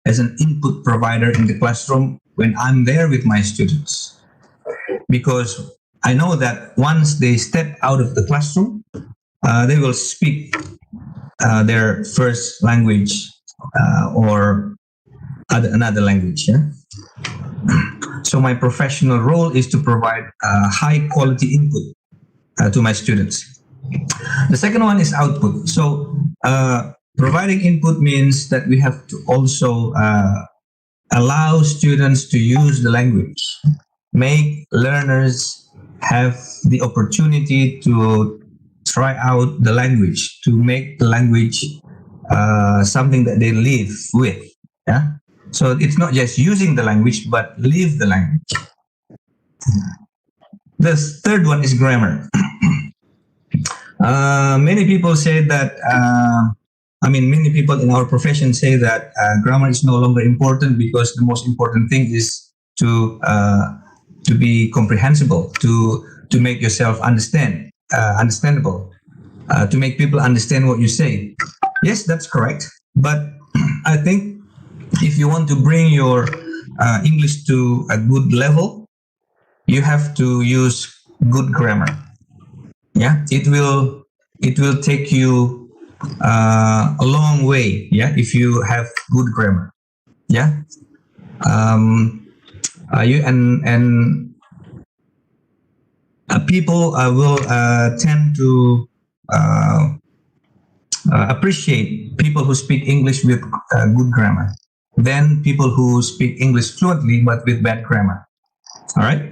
as an input provider in the classroom when I'm there with my students. Because I know that once they step out of the classroom, they will speak their first language or another language. Yeah? So my professional role is to provide high quality input to my students. The second one is output. So providing input means that we have to also allow students to use the language, make learners have the opportunity to try out the language, to make the language something that they live with. Yeah. So it's not just using the language, but live the language. The third one is grammar. Many people say that, many people in our profession say that grammar is no longer important because the most important thing is to be comprehensible, to make yourself understandable, to make people understand what you say. Yes, that's correct. But I think if you want to bring your English to a good level, you have to use good grammar. Yeah, it will take you a long way. Yeah, if you have good grammar. Yeah, people will tend to appreciate people who speak English with good grammar than people who speak English fluently but with bad grammar. All right.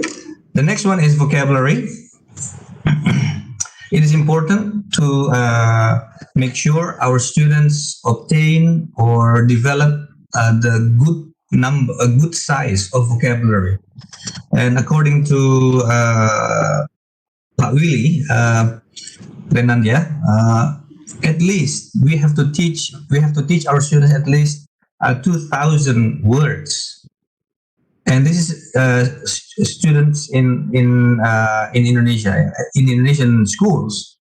The next one is vocabulary. It is important to make sure our students obtain or develop the a good size of vocabulary. And according to Pak Willy Renandia, at least we have to teach our students at least 2,000 words And this is students in Indonesia, in Indonesian schools.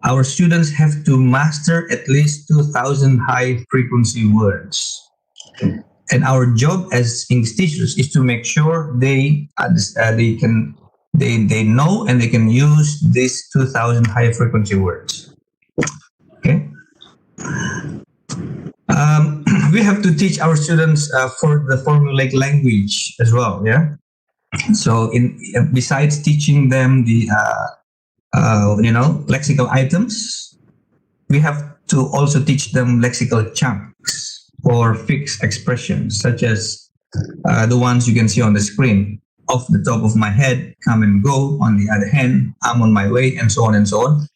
Our students have to master at least 2,000 high frequency words. And our job as English teachers is to make sure they know and they can use these 2,000 high frequency words. Okay. We have to teach our students for the formulaic language as well. Yeah. So besides teaching them the lexical items, we have to also teach them lexical chunks or fixed expressions, such as the ones you can see on the screen. Off the top of my head, come and go. On the other hand, I'm on my way, and so on and so on.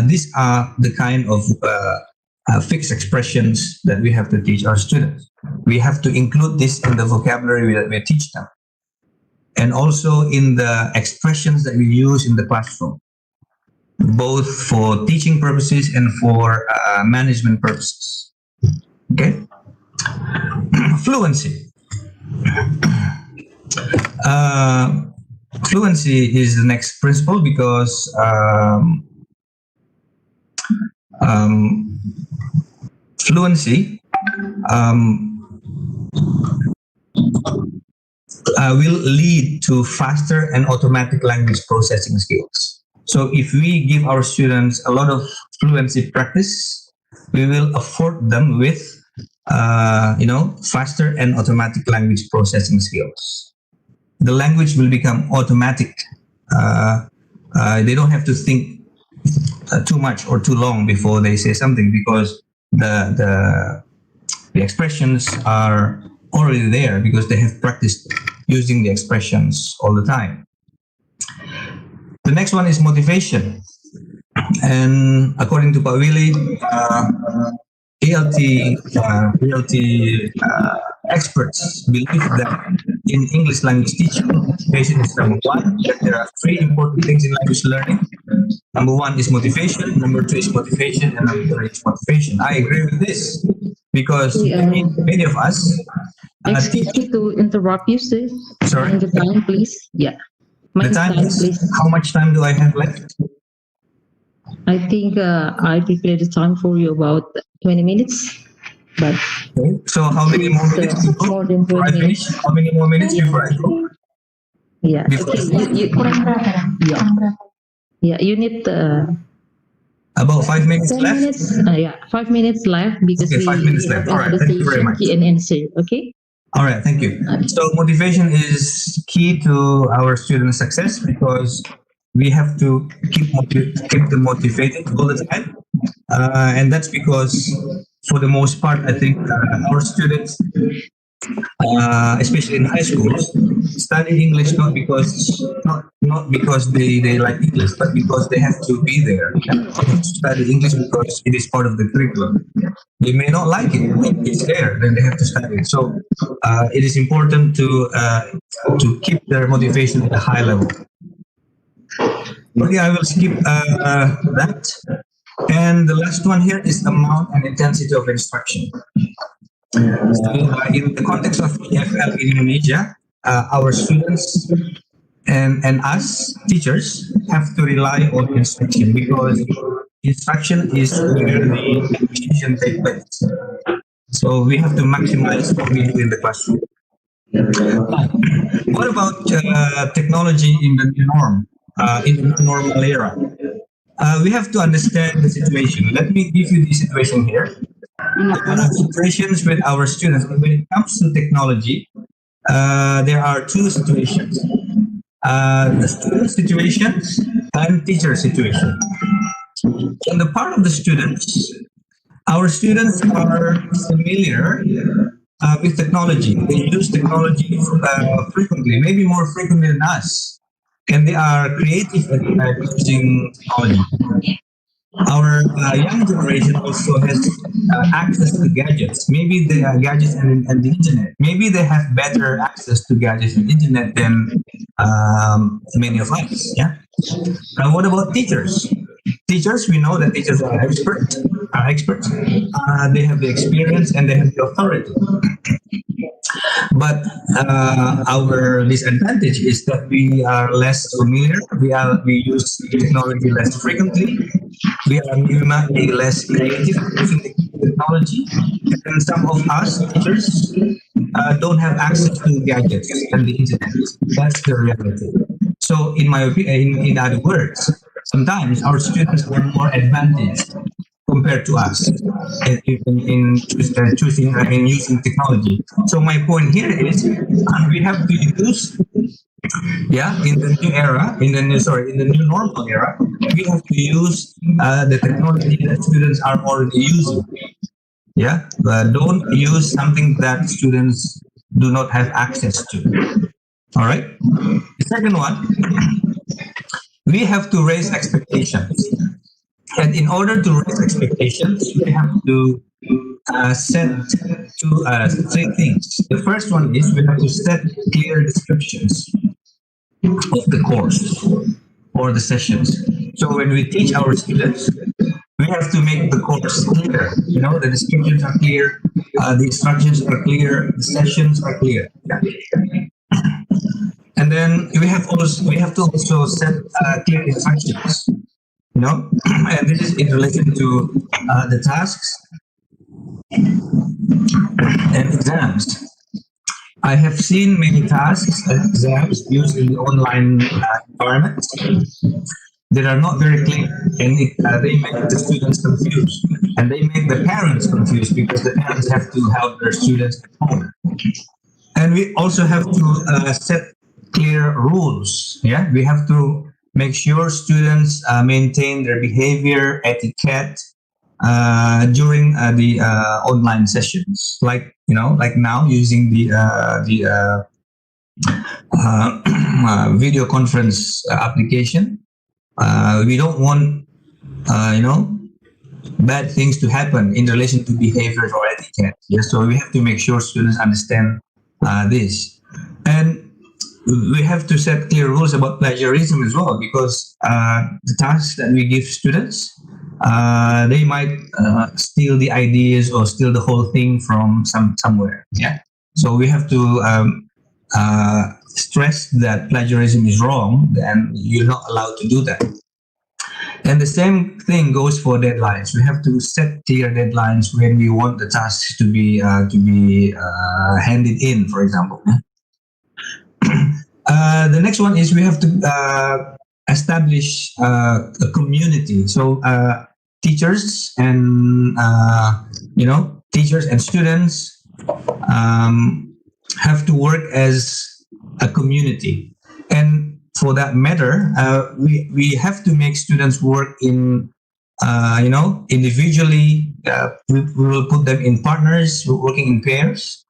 These are the kind of fixed expressions that we have to teach our students. We have to include this in the vocabulary that we teach them, and also in the expressions that we use in the classroom, both for teaching purposes and for management purposes. Okay. Fluency. Fluency is the next principle because fluency will lead to faster and automatic language processing skills. So if we give our students a lot of fluency practice, we will afford them with faster and automatic language processing skills. The language will become automatic. They don't have to think too much or too long before they say something, because the expressions are already there because they have practiced using the expressions all the time. The next one is motivation. And according to Pak Willy, ALT experts believe that in English language teaching, motivation is number one. There are three important things in language learning. Number one is motivation, number two is motivation, and number three is motivation. I agree with this because many of us... Excuse me to interrupt you, sir. Sorry? And the time, please. Yeah. The time is, please. how much time do I have left? I think I declared the time for you about 20 minutes. But Okay. So how many more minutes to go more than before I 20 finish? minutes. How many more minutes before I go? Yeah. Before Okay. You need About 5 minutes 10 left? minutes. 5 minutes left because Okay, 5 minutes left. All right, thank you very much. Key and answer. Okay. All right, thank you. So motivation is key to our student success because we have to keep them motivated all the time. And that's because for the most part, I think our students, especially in high schools, study English not because they like English, but because they have to be there. They have to study English because it is part of the curriculum. They may not like it, but it's there, then they have to study it. So it is important to keep their motivation at a high level. Okay, I will skip that. And the last one here is amount and intensity of instruction. So, in the context of EFL in Indonesia, our students and us teachers have to rely on instruction because instruction is where the decision takes place. So we have to maximize what we do in the classroom. What about technology in the new norm, in the new normal era? We have to understand the situation. Let me give you the situation here. Situations with our students. When it comes to technology, there are two situations. The student situation and teacher situation. On the part of the students, our students are familiar with technology. They use technology frequently, maybe more frequently than us. And they are creative at using technology. Our young generation also has access to gadgets. Maybe they are gadgets and the internet. Maybe they have better access to gadgets and internet than many of us. Yeah. Now, what about teachers? Teachers, we know that teachers are experts. They have the experience and they have the authority. But our disadvantage is that we are less familiar. We use technology less frequently. We might be less creative using the technology, and some of us teachers don't have access to gadgets and the internet. That's the reality. So, in my opinion, in other words, sometimes our students are more advantaged compared to us in using technology. So my point here is we have to use, yeah, in the new era, in the new normal era, we have to use the technology that students are already using. Yeah, but don't use something that students do not have access to. All right. The second one, we have to raise expectations. And in order to raise expectations, we have to set three things. The first one is we have to set clear descriptions of the course or the sessions. So when we teach our students, we have to make the course clear. You know, the descriptions are clear, the instructions are clear, the sessions are clear. Yeah. And then we have to also set clear instructions. You know, and this is in relation to the tasks and exams. I have seen many tasks and exams used in the online environment that are not very clear, and they make the students confused, and they make the parents confused because the parents have to help their students at home. And we also have to set clear rules. Yeah, we have to make sure students maintain their behavior etiquette during the online sessions, like like now using the video conference application. We don't want bad things to happen in relation to behaviors or etiquette. Yeah, so we have to make sure students understand this, and we have to set clear rules about plagiarism as well, because the tasks that we give students, they might steal the ideas or steal the whole thing from somewhere. Yeah. So we have to stress that plagiarism is wrong, and you're not allowed to do that. And the same thing goes for deadlines. We have to set clear deadlines when we want the tasks to be handed in, for example. The next one is we have to establish a community. So teachers and teachers and students have to work as a community, and for that matter, we have to make students work in individually. We will put them in partners, working in pairs.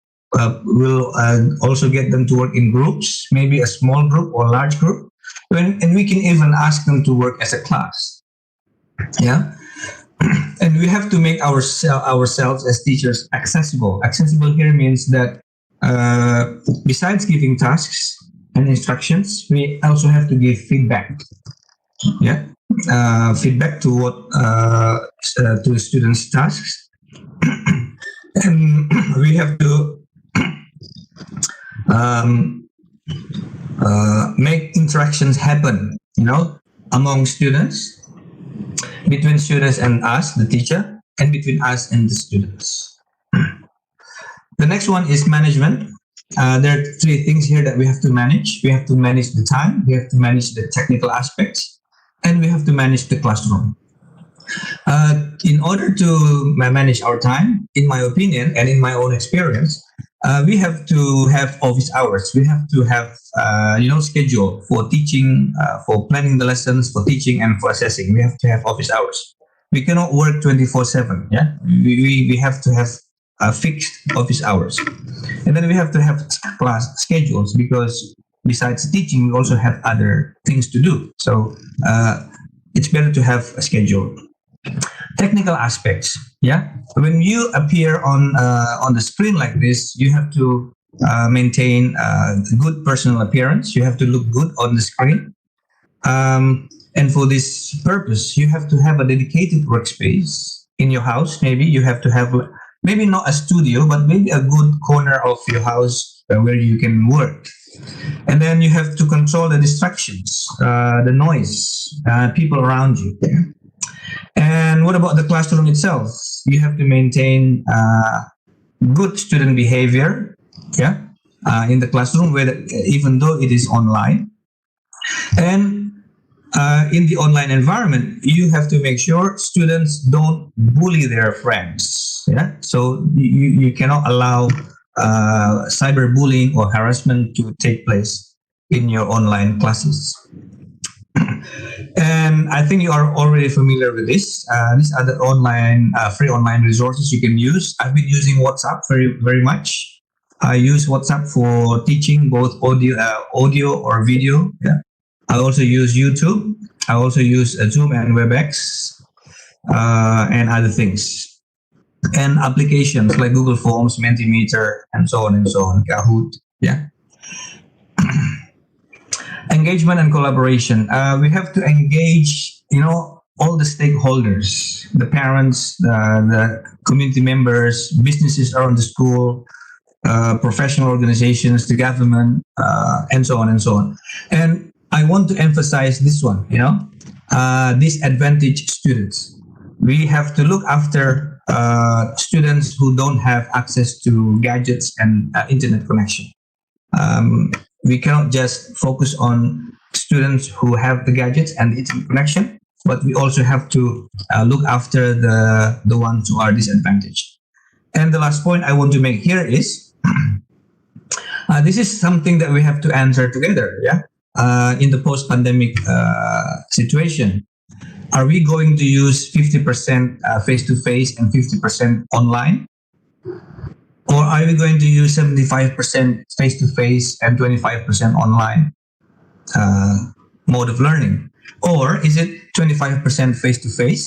We'll also get them to work in groups, maybe a small group or large group, and we can even ask them to work as a class. Yeah, and we have to make ourselves as teachers accessible. Accessible here means that besides giving tasks and instructions, we also have to give feedback. Yeah, feedback to what to the students' tasks, and we have to make interactions happen, among students, between students and us, the teacher, and between us and the students. The next one is management. There are three things here that we have to manage. We have to manage the time, we have to manage the technical aspects, and we have to manage the classroom. In order to manage our time, in my opinion and in my own experience, we have to have office hours. We have to have, schedule for teaching, for planning the lessons, for teaching, and for assessing. We have to have office hours. We cannot work 24/7. Yeah, we have to have fixed office hours, and then we have to have class schedules, because besides teaching, we also have other things to do. So it's better to have a schedule. Technical aspects. Yeah, when you appear on the screen like this, you have to maintain good personal appearance. You have to look good on the screen, and for this purpose, you have to have a dedicated workspace in your house. Maybe you have to have, maybe not a studio, but maybe a good corner of your house where you can work. And then you have to control the distractions, the noise, people around you. And what about the classroom itself? You have to maintain good student behavior, in the classroom, even though it is online. And in the online environment, you have to make sure students don't bully their friends. Yeah, so you cannot allow cyberbullying or harassment to take place in your online classes. And I think you are already familiar with this. These are the online, free online resources you can use. I've been using WhatsApp very much. I use WhatsApp for teaching, both audio or video. Yeah. I also use YouTube. I also use Zoom and WebEx, and other things. And applications like Google Forms, Mentimeter, and so on, Kahoot. Yeah. Engagement and collaboration. We have to engage, all the stakeholders, the parents, the community members, businesses around the school, professional organizations, the government, and so on. And I want to emphasize this one, disadvantaged students. We have to look after students who don't have access to gadgets and internet connection. We cannot just focus on students who have the gadgets and the internet connection, but we also have to look after the ones who are disadvantaged. And the last point I want to make here is, this is something that we have to answer together, in the post-pandemic situation. Are we going to use 50% face-to-face and 50% online? Or are we going to use 75% face-to-face and 25% online mode of learning? Or is it 25% face-to-face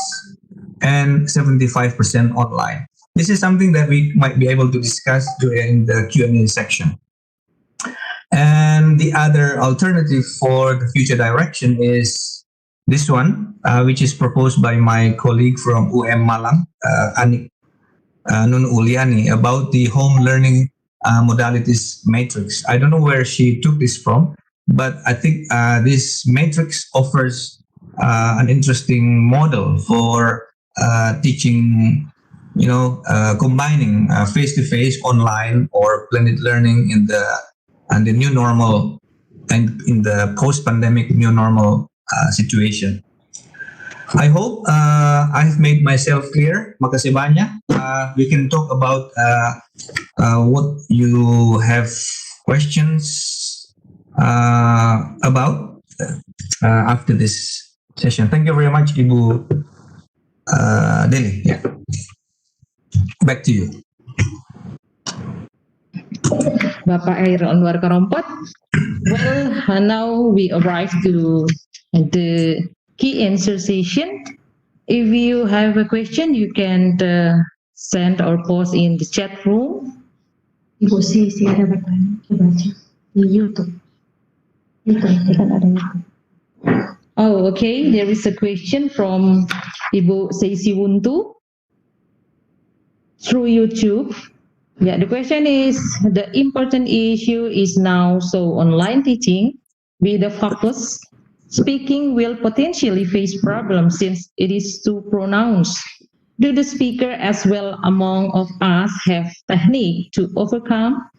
and 75% online? This is something that we might be able to discuss during the Q&A section. And the other alternative for the future direction is this one, which is proposed by my colleague from UM Malang, Anik Nun Uliani, about the home learning modalities matrix. I don't know where she took this from, but I think this matrix offers an interesting model for teaching, combining face-to-face, online, or blended learning in the new normal and in the post-pandemic new normal situation. I hope I've made myself clear. Makasih banyak. We can talk about what you have questions about after this session. Thank you very much, Ibu Deli. Yeah. Back to you. Bapak Air Anwar Karompot. Well, now we arrive to the key answer session. If you have a question, you can send or post in the chat room. Ibu Sisi ada bertanya, coba baca di YouTube. Itu kan ada YouTube. Oh, okay. There is a question from Ibu Seisi Wuntu through YouTube. Yeah, the question is, the important issue is now so online teaching with the focus. Speaking will potentially face problems since it is too pronounced. Do the speaker as well among of us have technique to overcome?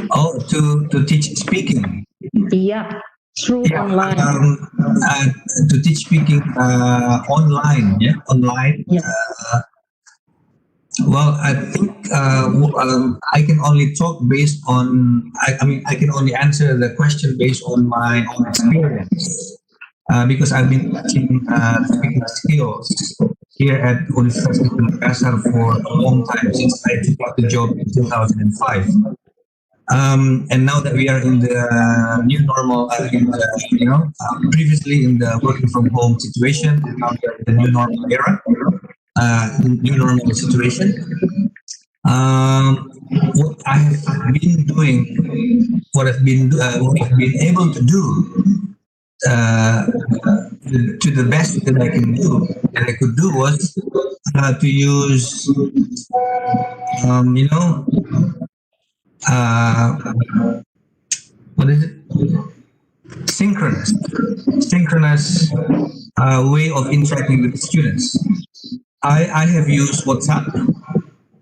Oh, to teach speaking. Yeah, through online. To teach speaking online. Yeah, online. Yeah. Well, I think I can only talk based on. I can only answer the question based on my own experience, because I've been teaching speaking skills here at University of Makassar for a long time, since I took up the job in 2005. And now that we are in the new normal, previously in the working from home situation, and now we are in the new normal era. New normal situation. What I have been doing, what I've been able to do, to the best that I could do was to use, uh, what is it? Synchronous way of interacting with the students. I have used WhatsApp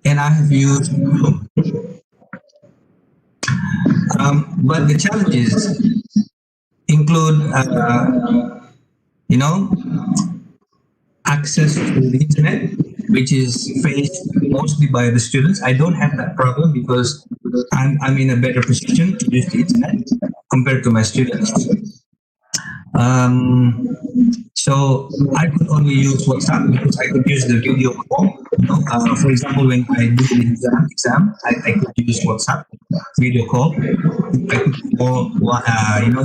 and I have used Zoom. But the challenges include, you know, access to the internet, which is faced mostly by the students. I don't have that problem because I'm in a better position to use the internet compared to my students. So I could only use WhatsApp because I could use the video call. For example, when I do the exam, I could use WhatsApp video call. I could call,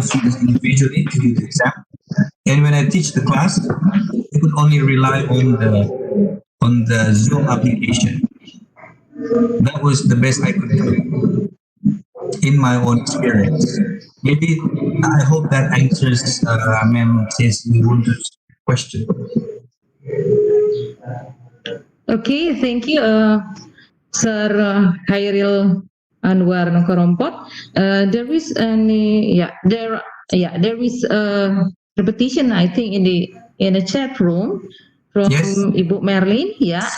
students individually to do the exam. And when I teach the class, I could only rely on the Zoom application. That was the best I could do in my own experience. Maybe I hope that answers Ma'am Ceci Wunder's question. Okay, thank you, Sir Hairil Anwar Nokorompot. There is a repetition, I think, in the chat room from Yes. Ibu Merlin. Yeah,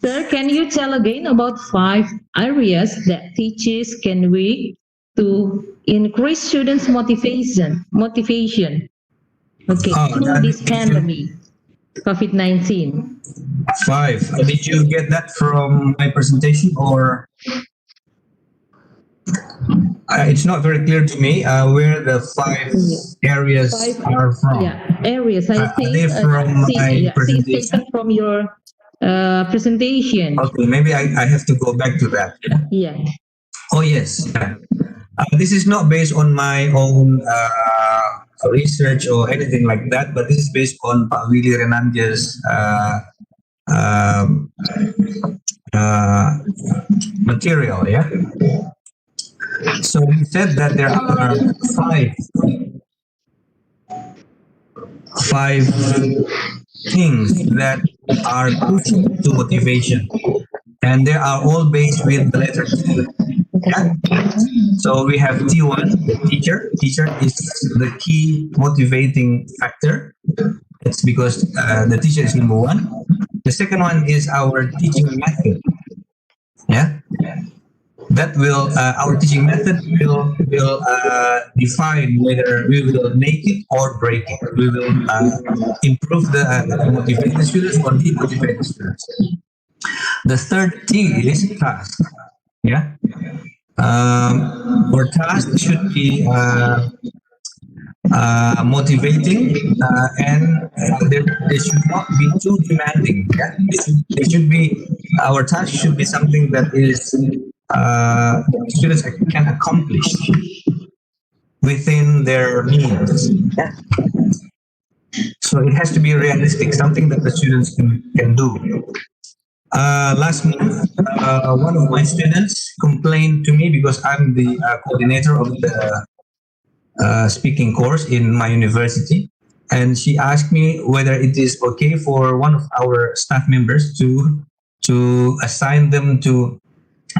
sir, can you tell again about 5 areas that teachers can work to increase students' motivation? Okay, through this pandemic, COVID-19. 5. Did you get that from my presentation or? It's not very clear to me where the 5 areas are from. Yeah, areas. I Are think they from my presentation? taken from your presentation. Okay, maybe I have to go back to that. Yeah. Oh, yes. This is not based on my own research or anything like that, but this is based on Pak Willy Renanja's material, yeah? So he said that there are 5 things that are crucial to motivation, and they are all based with the letter T. Yeah? So we have T1, the teacher. Teacher is the key motivating factor. It's because the teacher is number 1. The second one is our teaching method. Yeah, that will our teaching method will define whether we will make it or break it. We will improve the motivate the students or demotivate the students. The third T is task. Yeah, our task should be motivating and they should not be too demanding. Yeah? They should be, our task should be something that is students can accomplish within their means. Yeah? So it has to be realistic, something that the students can do. Last month, one of my students complained to me because I'm the coordinator of the speaking course in my university, and she asked me whether it is okay for one of our staff members to assign them to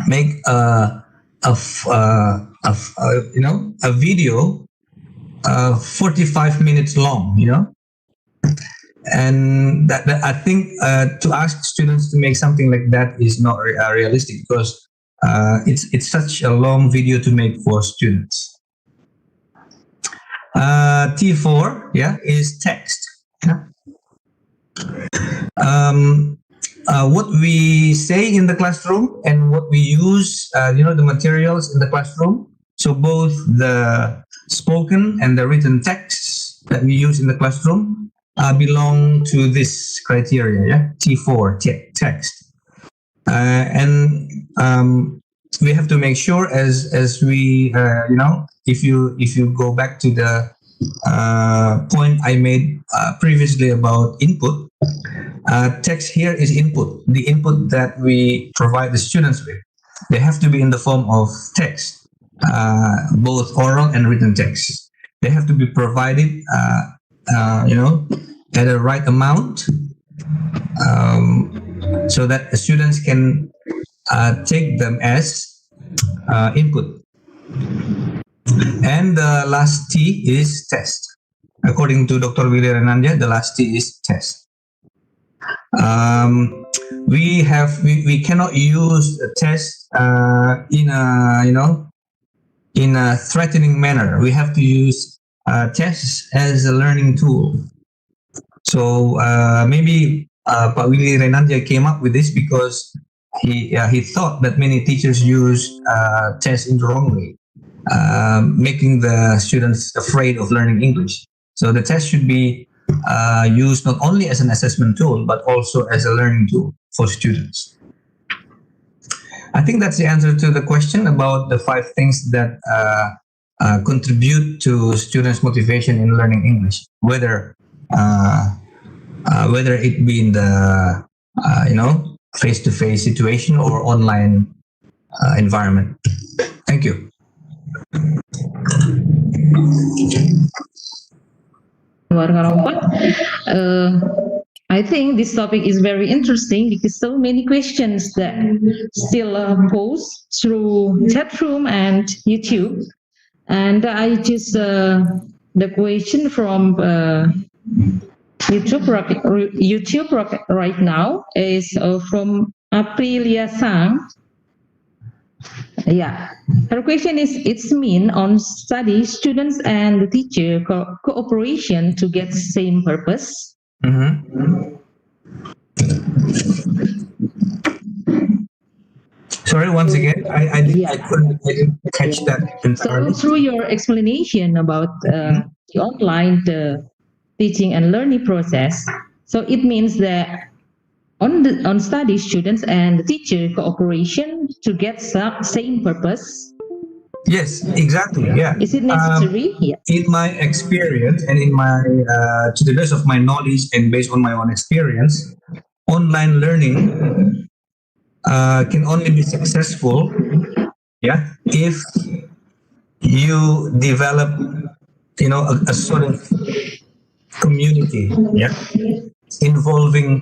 make a video 45 minutes long, and that I think to ask students to make something like that is not realistic because it's such a long video to make for students. T4, is text. Yeah? What we say in the classroom and what we use, the materials in the classroom. So both the spoken and the written texts that we use in the classroom belong to this criteria. Yeah, T4, text, and we have to make sure as we if you go back to the point I made previously about input, text here is input, the input that we provide the students with. They have to be in the form of text, both oral and written text. They have to be provided at the right amount, so that the students can take them as input. And the last T is test. According to Dr. Willy Renandia, the last T is test. We cannot use a test in a threatening manner. We have to use tests as a learning tool. So maybe Pak Willy Renandia came up with this because he thought that many teachers use tests in the wrong way, making the students afraid of learning English. So the test should be used not only as an assessment tool, but also as a learning tool for students. I think that's the answer to the question about the 5 things that contribute to students' motivation in learning English, whether it be in the face-to-face situation or online environment. Thank you. I think this topic is very interesting because so many questions that still posed through chat room and YouTube. And I just the question from YouTube right now is from Aprilia Sang. Yeah, her question is: it's mean on study students and the teacher cooperation to get same purpose. Sorry, once again, I didn't catch that entirely. So through your explanation about the online teaching and learning process, so it means that on study students and the teacher cooperation to get same purpose. Yes, exactly. Yeah. Is it necessary? In my experience and in my to the best of my knowledge and based on my own experience, online learning can only be successful, if you develop, a sort of community, involving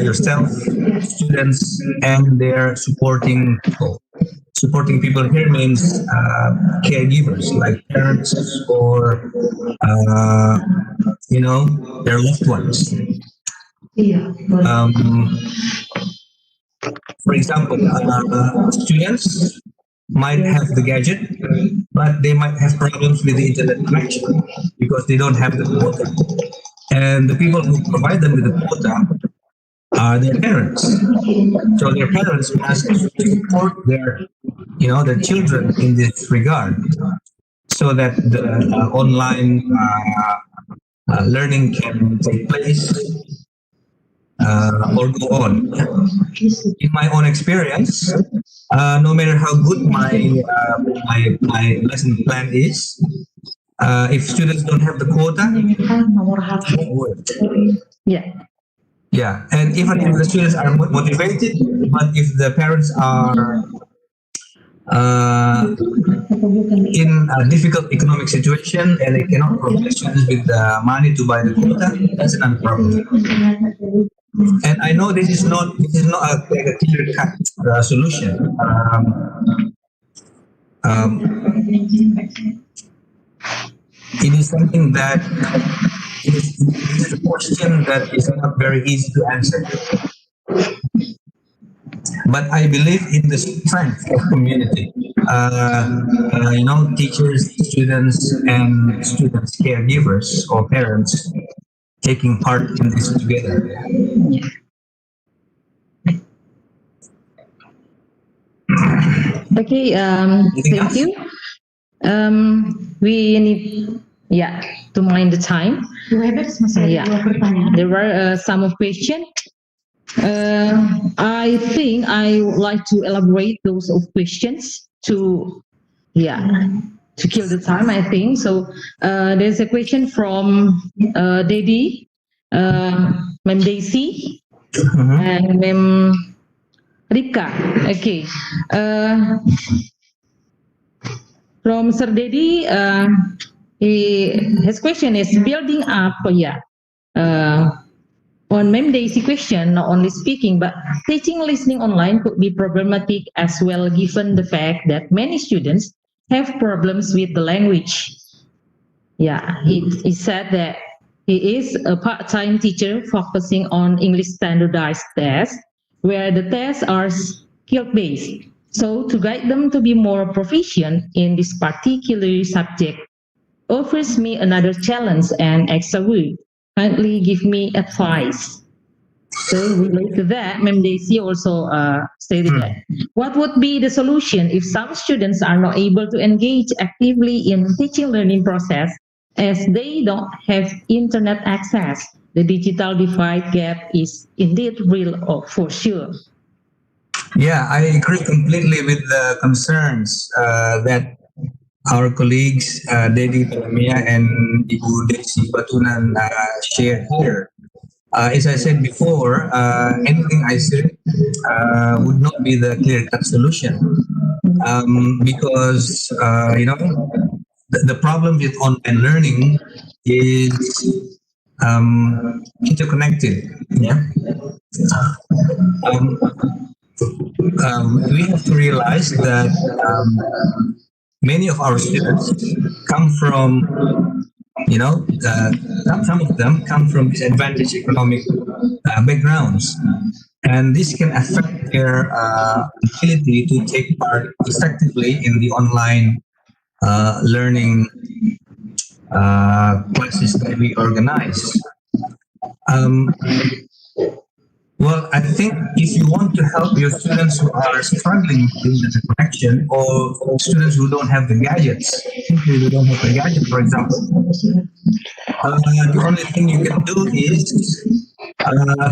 yourself, students, and their supporting people. Supporting people here means caregivers like parents or their loved ones. For example, students might have the gadget, but they might have problems with the internet connection because they don't have the quota. And the people who provide them with the quota are their parents. So their parents must support their children in this regard, so that the online learning can take place or go on. In my own experience, no matter how good my lesson plan is, if students don't have the quota, it won't work. Yeah, and even if the students are motivated, but if the parents are in a difficult economic situation and they cannot provide students with the money to buy the quota, that's another problem. And I know this is not a clear-cut solution. It is something that it is a question that is not very easy to answer. But I believe in the strength of community. Teachers, students, and students' caregivers or parents taking part in this together. Okay, thank you. We need to mind the time. There were some of questions. I think I would like to elaborate those of questions to kill the time, I think. So there's a question from Dedi, Mem Daisy, and Mem Rika. Okay. From Sir Dedi, his question is building up On Ma'am Daisy question, not only speaking, but teaching listening online could be problematic as well, given the fact that many students have problems with the language. Yeah, he said that he is a part-time teacher focusing on English standardized tests, where the tests are skill-based. So to guide them to be more proficient in this particular subject offers me another challenge and extra work. Kindly give me advice. So related to that, Ma'am Daisy also stated that what would be the solution if some students are not able to engage actively in teaching learning process as they don't have internet access? The digital divide gap is indeed real for sure. Yeah, I agree completely with the concerns that our colleagues Dedi Palamia and Ibu Desi Batunan shared here. As I said before, anything I said would not be the clear-cut solution because the problem with online learning is interconnected. Yeah, um, we have to realize that many of our students come from, some of them come from disadvantaged economic backgrounds, and this can affect their ability to take part effectively in the online learning classes that we organize. Um, well, I think if you want to help your students who are struggling with the connection, or students who don't have the gadgets, simply they don't have the gadget, for example, the only thing you can do is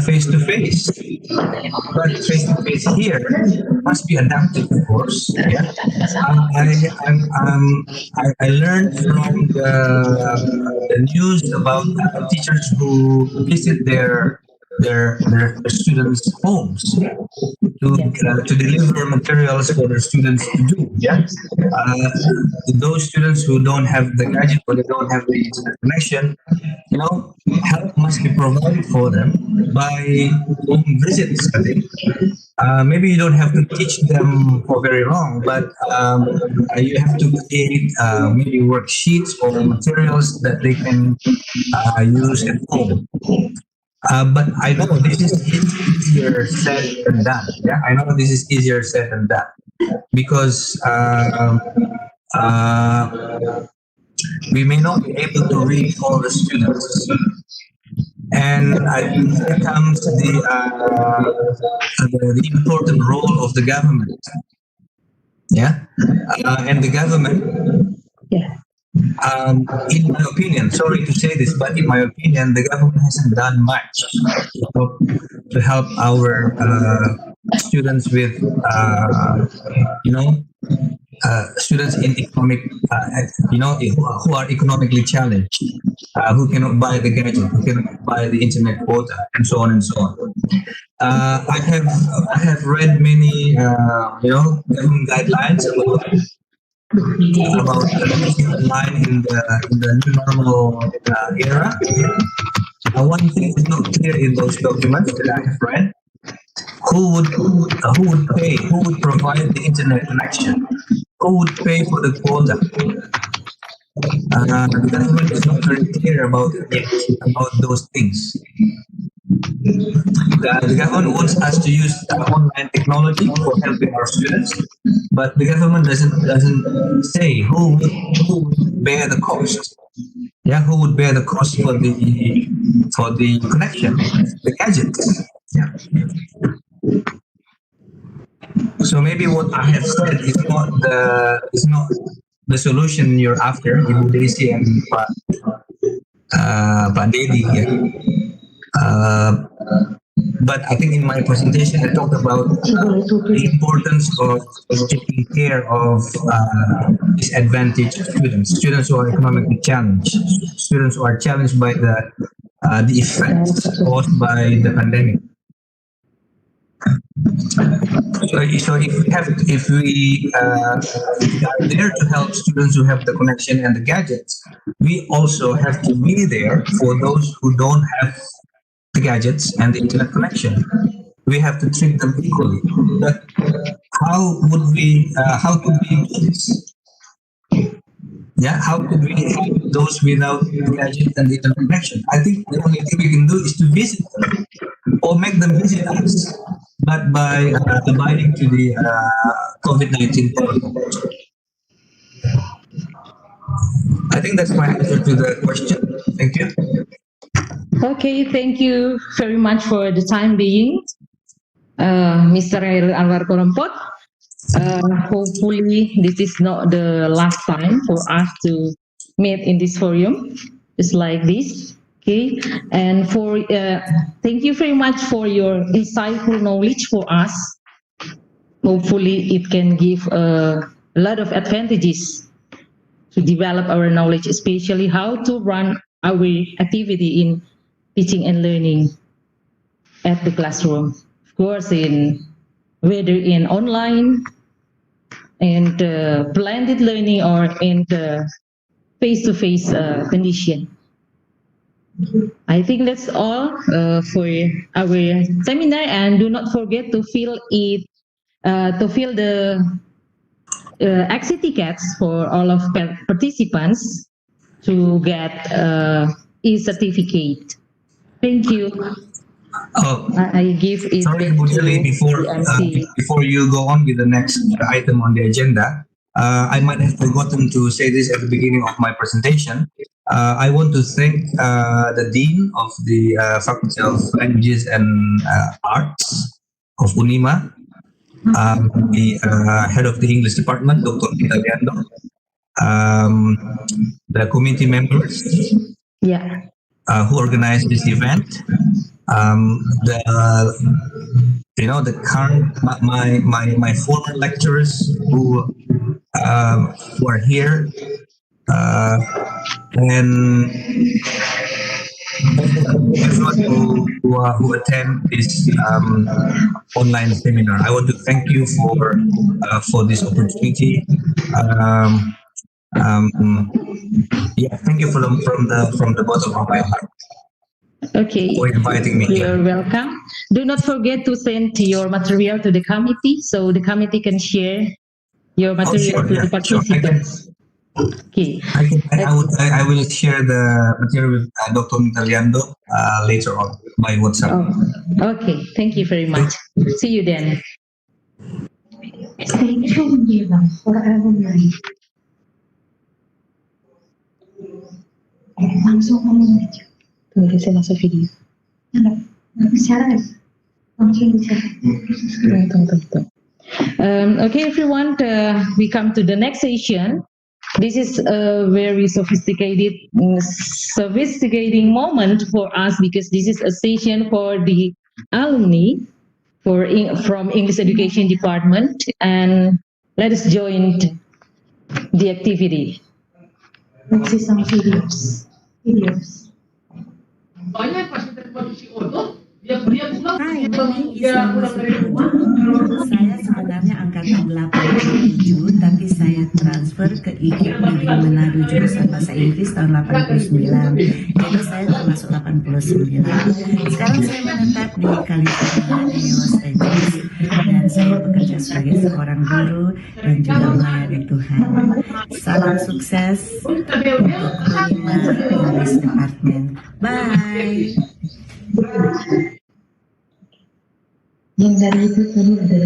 face to face. But face to face here must be adaptive, of course. Yeah. I learned from the news about teachers who visit their students' homes to deliver materials for their students to do. Yeah, those students who don't have the gadget or they don't have the internet connection, help must be provided for them by home visits. I think maybe you don't have to teach them for very long, but you have to create maybe worksheets or materials that they can use at home. But I know this is easier said than done. Yeah, I know this is easier said than done because we may not be able to reach all the students. And I think here comes the important role of the government. Yeah, and the government. Yeah. In my opinion, sorry to say this, but in my opinion, the government hasn't done much to help our students with, students in economic, who are economically challenged, who cannot buy the gadget, who cannot buy the internet quota, and so on and so on. I have read many, government guidelines about teaching online in the new normal era. One thing is not clear in those documents that I have read. Who would pay? Who would provide the internet connection? Who would pay for the quota? The government is not very clear about those things. The government wants us to use online technology for helping our students, but the government doesn't say who would bear the cost. Yeah, who would bear the cost for the connection, the gadgets? Yeah. So maybe what I have said is not the solution you're after, Ibu Desi and Pak Dedi. But I think in my presentation I talked about the importance of taking care of disadvantaged students who are economically challenged, students who are challenged by the effects caused by the pandemic. So if we are there to help students who have the connection and the gadgets, we also have to be there for those who don't have the gadgets and the internet connection. We have to treat them equally. But how could we do this? Yeah, how could we help those without the gadget and the internet connection? I think the only thing we can do is to visit them or make them visit us, but by abiding to the COVID-19 protocols. I think that's my answer to the question. Thank you. Okay, thank you very much for the time being, Mr. Anwar Korompot. Hopefully, this is not the last time for us to meet in this forum, just like this. Okay, and thank you very much for your insightful knowledge for us. Hopefully, it can give a lot of advantages to develop our knowledge, especially how to run our activity in teaching and learning at the classroom. Of course, whether in online and blended learning or in the face-to-face condition. I think that's all for our seminar, and do not forget to fill the exit tickets for all of participants to get e-certificate. Thank you. Oh, I give it sorry, back Bu to Jali, the MC. before you go on with the next item on the agenda, I might have forgotten to say this at the beginning of my presentation. I want to thank the Dean of the Faculty of Languages and Arts of UNIMA, the head of the English department, Dr. Italiano, the committee members Yeah. who organized this event, the the current my former lecturers who are here, and everyone who attend this online seminar. I want to thank you for this opportunity. Um, yeah, thank you from the bottom of my heart Okay. for inviting me here. You're welcome. Do not forget to send your material to the committee so the committee can share your material sure, to yeah, the sure. participants. Okay. I will share the material with Dr. Italiano later on by WhatsApp. Oh, okay. Thank you very much. See you then. Thank you for ALUMNI. Langsung ngomong aja. Tunggu saya masuk video. Nggak bicara ya? Langsung bicara. Okay, everyone, we come to the next session. This is a very sophisticating moment for us because this is a session for the alumni from English Education Department, and let us join the activity. Let's see some videos. Banyak pas kita posisi otot, dia pulang, dia pulang dari rumah. Saya sebenarnya angkatan 87, tapi saya transfer ke IKIP dari Manado jurusan bahasa Inggris tahun 89. Jadi saya termasuk 89. Sekarang saya menetap di California, di Los Angeles, dan saya bekerja sebagai seorang guru dan juga melayani Tuhan. Salam sukses untuk UNIMA English Department. Bye. Yang dari itu tadi ada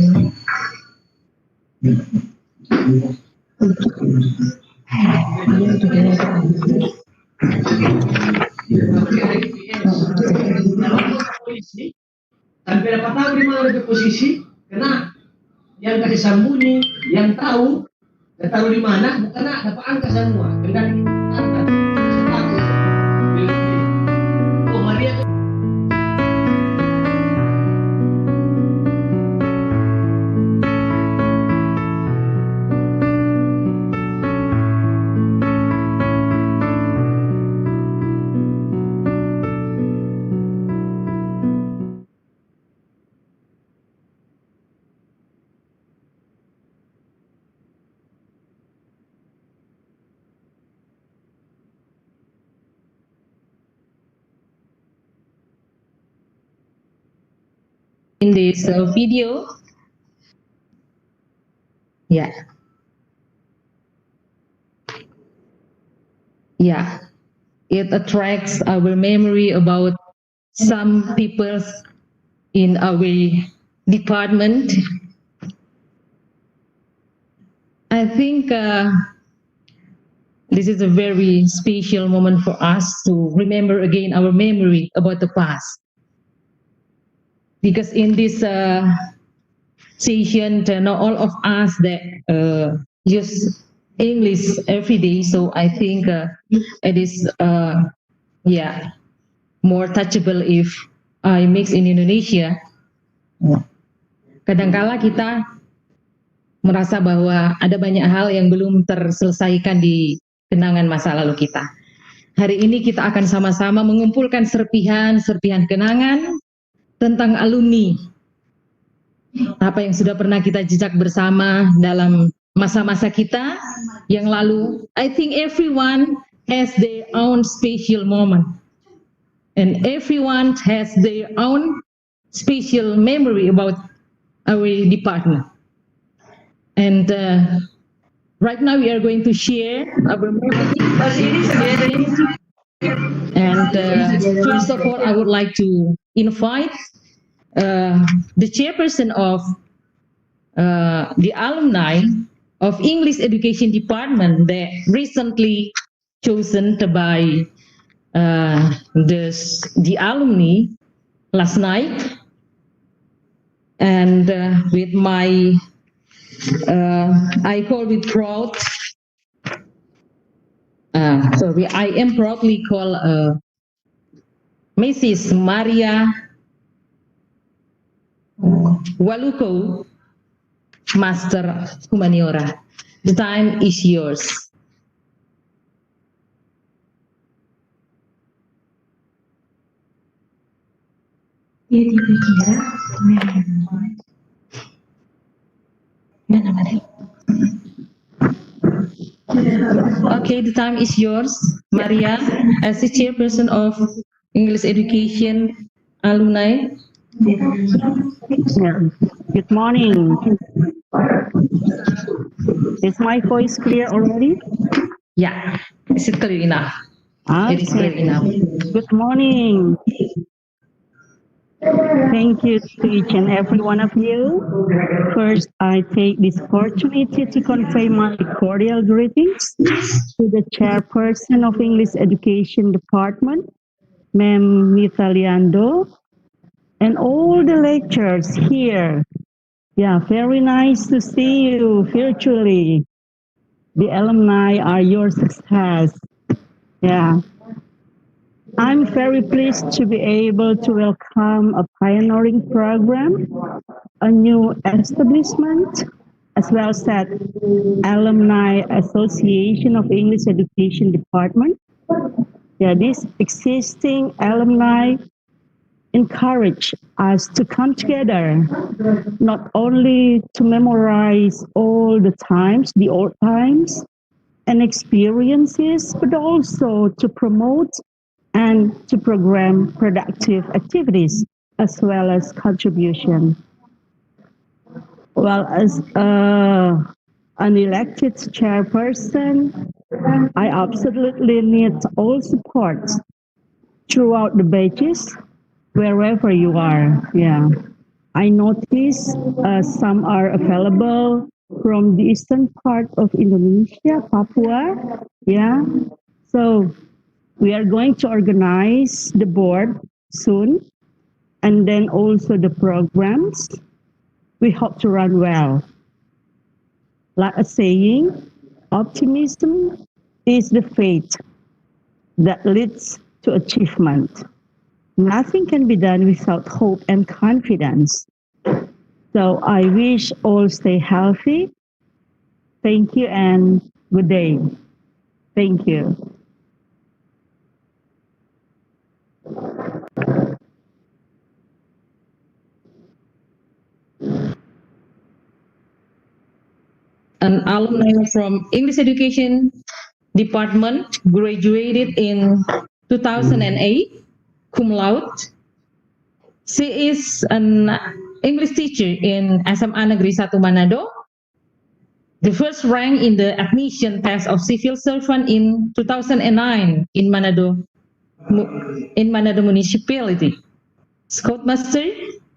Polisi, sampai dapat tahu di mana ada posisi, kena yang kasih sambunyi, yang tahu di mana, bukan dapat angka semua. Kendali Oh Maria. this video. Yeah. Yeah. It attracts our memory about some people in our department. I think this is a very special moment for us to remember again our memory about the past. Because in this session, not all of us that use English every day, so I think it is yeah, more touchable if I mix in Indonesia. Kadangkala kita merasa bahwa ada banyak hal yang belum terselesaikan di kenangan masa lalu kita. Hari ini kita akan sama-sama mengumpulkan serpihan kenangan tentang alumni. Apa yang sudah pernah kita jejak bersama dalam masa-masa kita yang lalu. I think everyone has their own special moment. And everyone has their own special memory about our department. And right now we are going to share our memory. And first of all, I would like to invite the chairperson of the alumni of English Education Department that recently chosen by the alumni last night. And with my I call it proud. Sorry, I am proudly called Mrs. Maria Waluko, Master Humaniora. The time is yours. Okay, the time is yours, Maria, as the chairperson of English Education Alumni. Good morning. Is my voice clear already? Yeah, is it clear enough? It is clear enough. Good morning. Thank you to each and every one of you. First, I take this opportunity to convey my cordial greetings to the chairperson of English Education Department, Ma'am Mita Liando, and all the lecturers here. Yeah, very nice to see you virtually. The alumni are your success. Yeah. I'm very pleased to be able to welcome a pioneering program, a new establishment, as well as that Alumni Association of English Education Department. Yeah, this existing alumni encourage us to come together, not only to memorize all the times, the old times and experiences, but also to promote and to program productive activities as well as contribution. Well, as an elected chairperson, I absolutely need all support throughout the batches, wherever you are. Yeah, I notice some are available from the eastern part of Indonesia, Papua. Yeah, so we are going to organize the board soon, and then also the programs. We hope to run well. Like a saying, optimism is the faith that leads to achievement. Nothing can be done without hope and confidence. So I wish all stay healthy. Thank you and good day. Thank you. An alumni from English Education Department, graduated in 2008, cum laude. She is an English teacher in SMA Negeri 1 Manado, the first rank in the admission test of civil servant in 2009 in Manado municipality, Scoutmaster,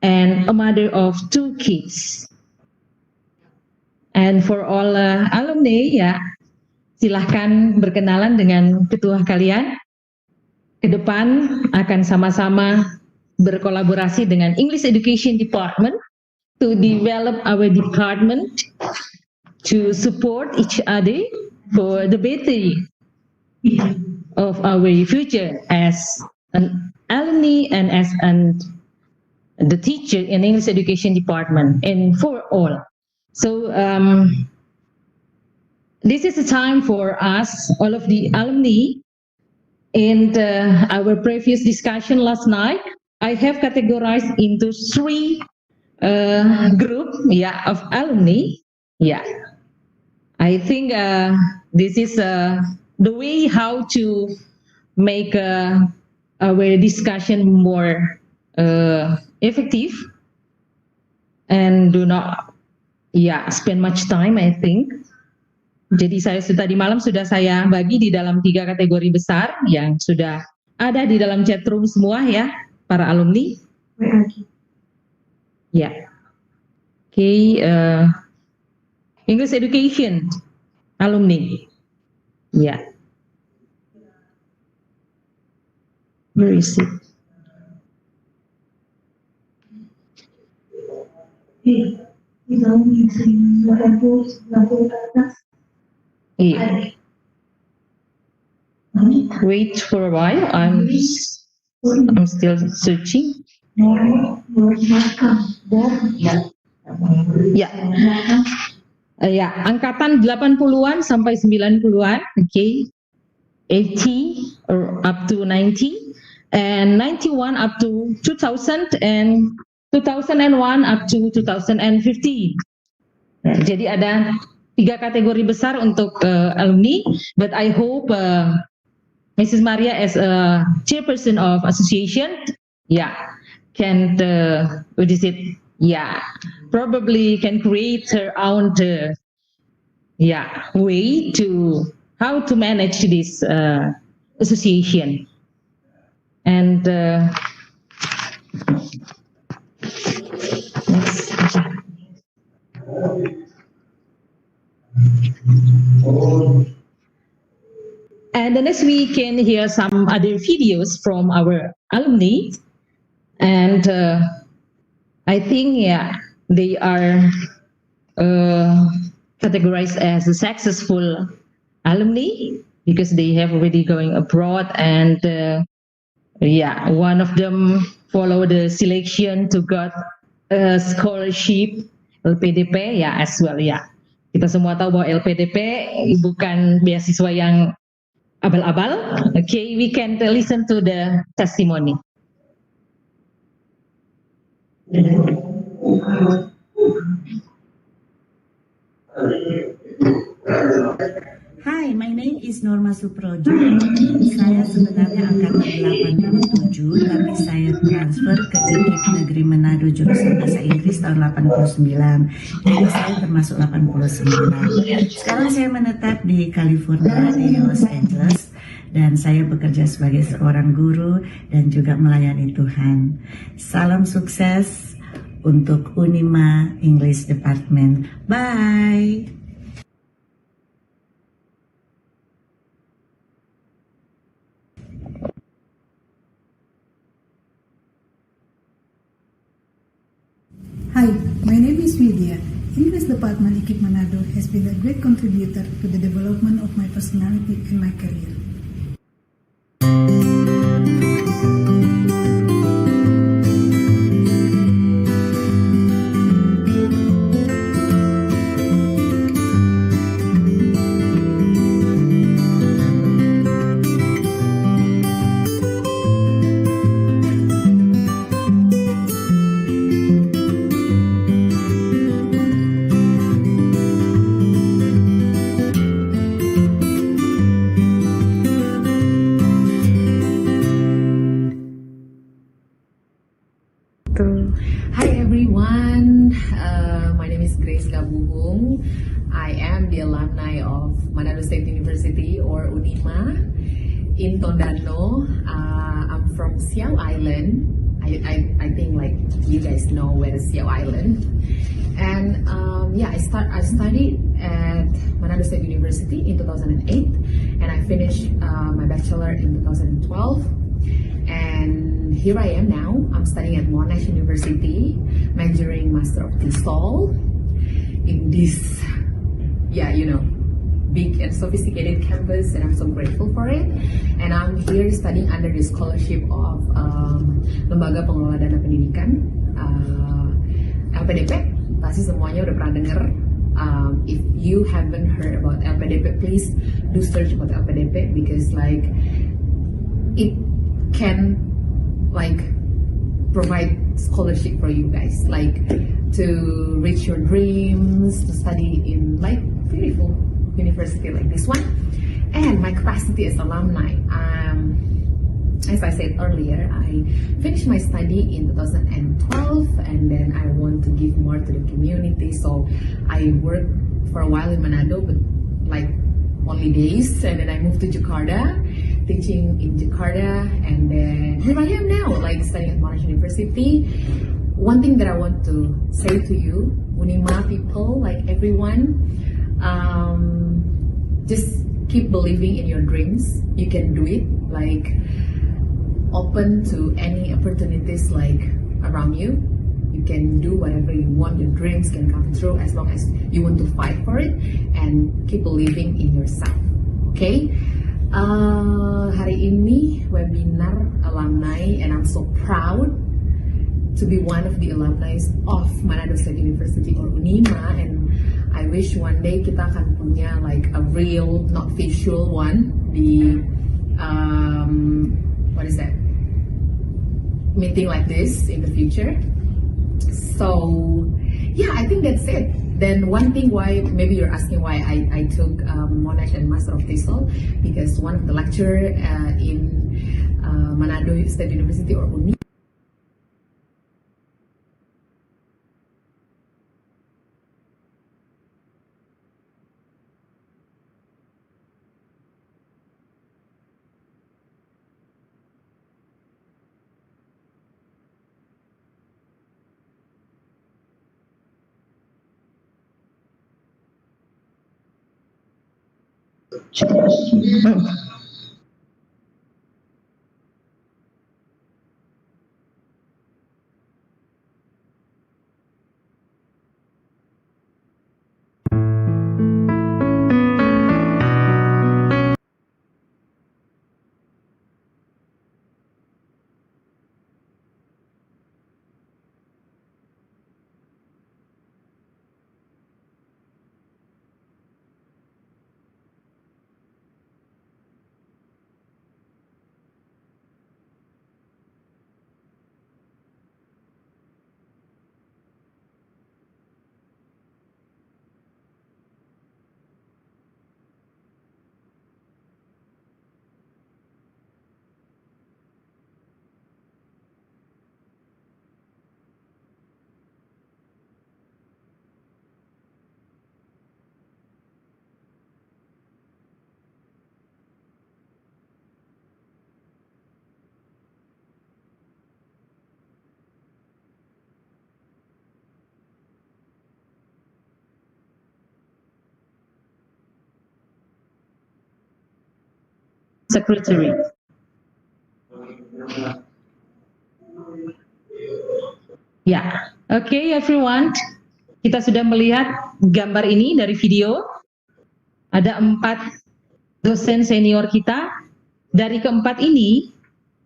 and a mother of 2 kids. And for all alumni, ya, silahkan berkenalan dengan ketua kalian. Ke depan akan sama-sama berkolaborasi dengan English Education Department to develop our department to support each other for the better of our future as an alumni and as the teacher in English Education Department and for all. So this is the time for us, all of the alumni. In our previous discussion last night, I have categorized into 3 group, yeah, of alumni. Yeah, I think this is the way how to make our discussion more effective and do not spend much time, I think. Jadi tadi malam sudah saya bagi di dalam 3 kategori besar yang sudah ada di dalam chat room semua ya, para alumni. Ya. Okay, English Education alumni. Ya. Where is it? Wait for a while. I'm still searching. Ya, angkatan 80-an sampai 90-an, okay. 80 or up to 90 and 91 up to 2000 and 2001 up to 2015. Jadi ada 3 kategori besar untuk alumni, but I hope Mrs. Maria as a chairperson of association, can probably can create her own way to how to manage this association. And and the next we can hear some other videos from our alumni, and I think they are categorized as a successful alumni because they have already going abroad, and one of them follow the selection to got a scholarship LPDP as well. Kita semua tahu bahwa LPDP bukan beasiswa yang abal-abal. Okay, we can listen to the testimony. Hi, my name is Norma Suprojo. Saya sebenarnya angkatan 87, tapi saya transfer ke IKIP Negeri Manado jurusan Bahasa Inggris tahun 89. Jadi saya termasuk 89. Sekarang saya menetap di California, di Los Angeles, dan saya bekerja sebagai seorang guru dan juga melayani Tuhan. Salam sukses untuk Unima English Department. Bye! Hi, my name is Vidya. English Department IKIP Manado has been a great contributor to the development of my personality and my career. everyone. My name is Grace Gabuhung. I am the alumni of Manado State University or UNIMA in Tondano. I'm from Siau Island. I think like you guys know where is Siau Island. And I studied at Manado State University in 2008, and I finished my bachelor in 2012. And here I am now. I'm studying at Monash University, majoring Master of TESOL in this, big and sophisticated campus, and I'm so grateful for it. And I'm here studying under the scholarship of Lembaga Pengelola Dana Pendidikan, LPDP. Pasti semuanya udah pernah dengar. If you haven't heard about LPDP, please do search about LPDP because it can provide scholarship for you guys, to reach your dreams, to study in beautiful university like this one. And my capacity as alumni, as I said earlier, I finished my study in 2012, and then I want to give more to the community. So I worked for a while in Manado, but only days, and then I moved to Jakarta, teaching in Jakarta, and then here I am now, studying at Monash University. One thing that I want to say to you, Unima people, everyone, just keep believing in your dreams. You can do it. Open to any opportunities around you. You can do whatever you want. Your dreams can come true as long as you want to fight for it and keep believing in yourself. Okay? Hari ini webinar alumni, and I'm so proud to be one of the alumni of Manado State University or UNIMA, and I wish one day kita akan punya a real, not visual one, the meeting like this in the future. So yeah, I think that's it. Then one thing why maybe you're asking why I took Monash and Master of TESOL, because one of the lecturer in Manado State University or UNI secretary. Ya, oke everyone. Kita sudah melihat gambar ini dari video. Ada 4 dosen senior kita. Dari keempat ini,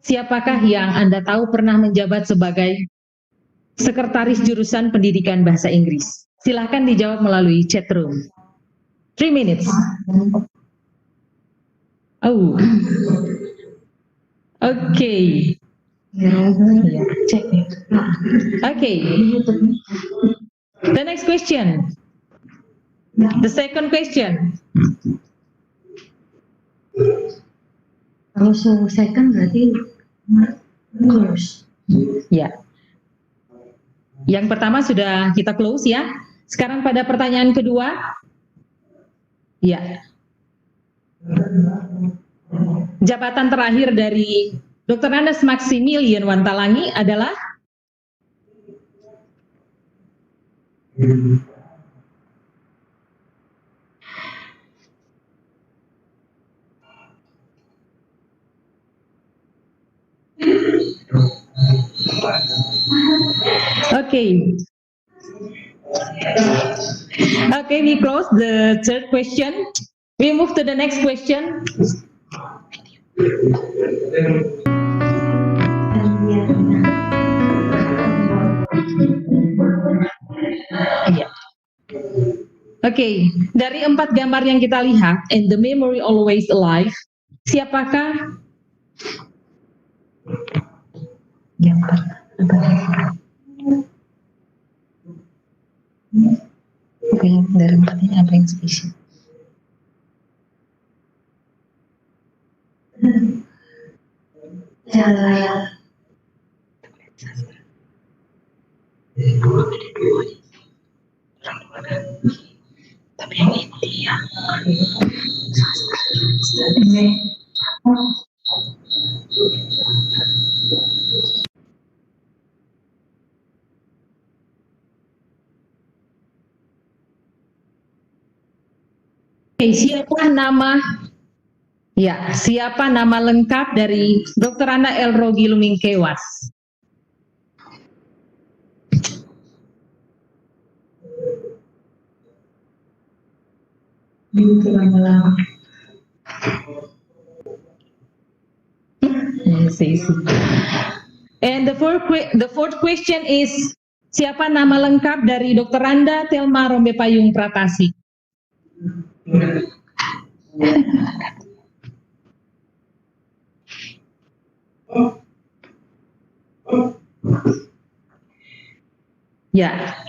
siapakah yang Anda tahu pernah menjabat sebagai sekretaris jurusan pendidikan bahasa Inggris? Silahkan dijawab melalui chat room. 3 minutes. Oh, okay. Okay. The next question. The second question. Kalau second berarti course. Ya. Yang pertama sudah kita close ya. Sekarang pada pertanyaan kedua. Ya. Jabatan terakhir dari Dr. Andes Maximilian Wantalangi adalah Okay. Okay, we close the third question. We move to the next question. Oke, dari 4 gambar yang kita lihat, and the memory always alive, siapakah yang Oke, dari 4 ini apa yang spesial? Tapi yang ini ya. Siapa nama lengkap dari Dr. Anda Elrogi Lumingkewas? And the fourth question is, siapa nama lengkap dari Dr. Anda Telma Rombe Payung Pratasi?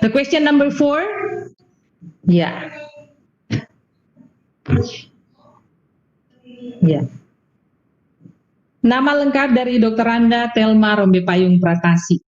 The question number 4. Nama lengkap dari Dr. Anda Telma Rombe Payung Pratasi.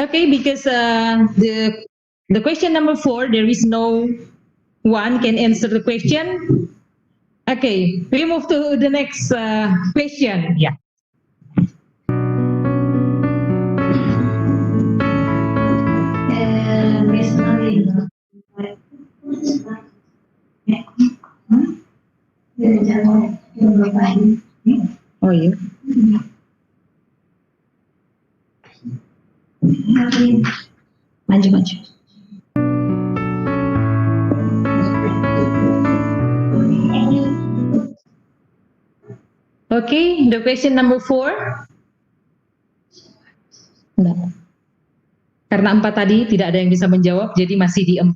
Okay, because the question number 4, there is no one can answer the question. Okay, we move to the next question. Oh iya. Maju. Okay, the question number 4. Karena 4 tadi tidak ada yang bisa menjawab, jadi masih di 4.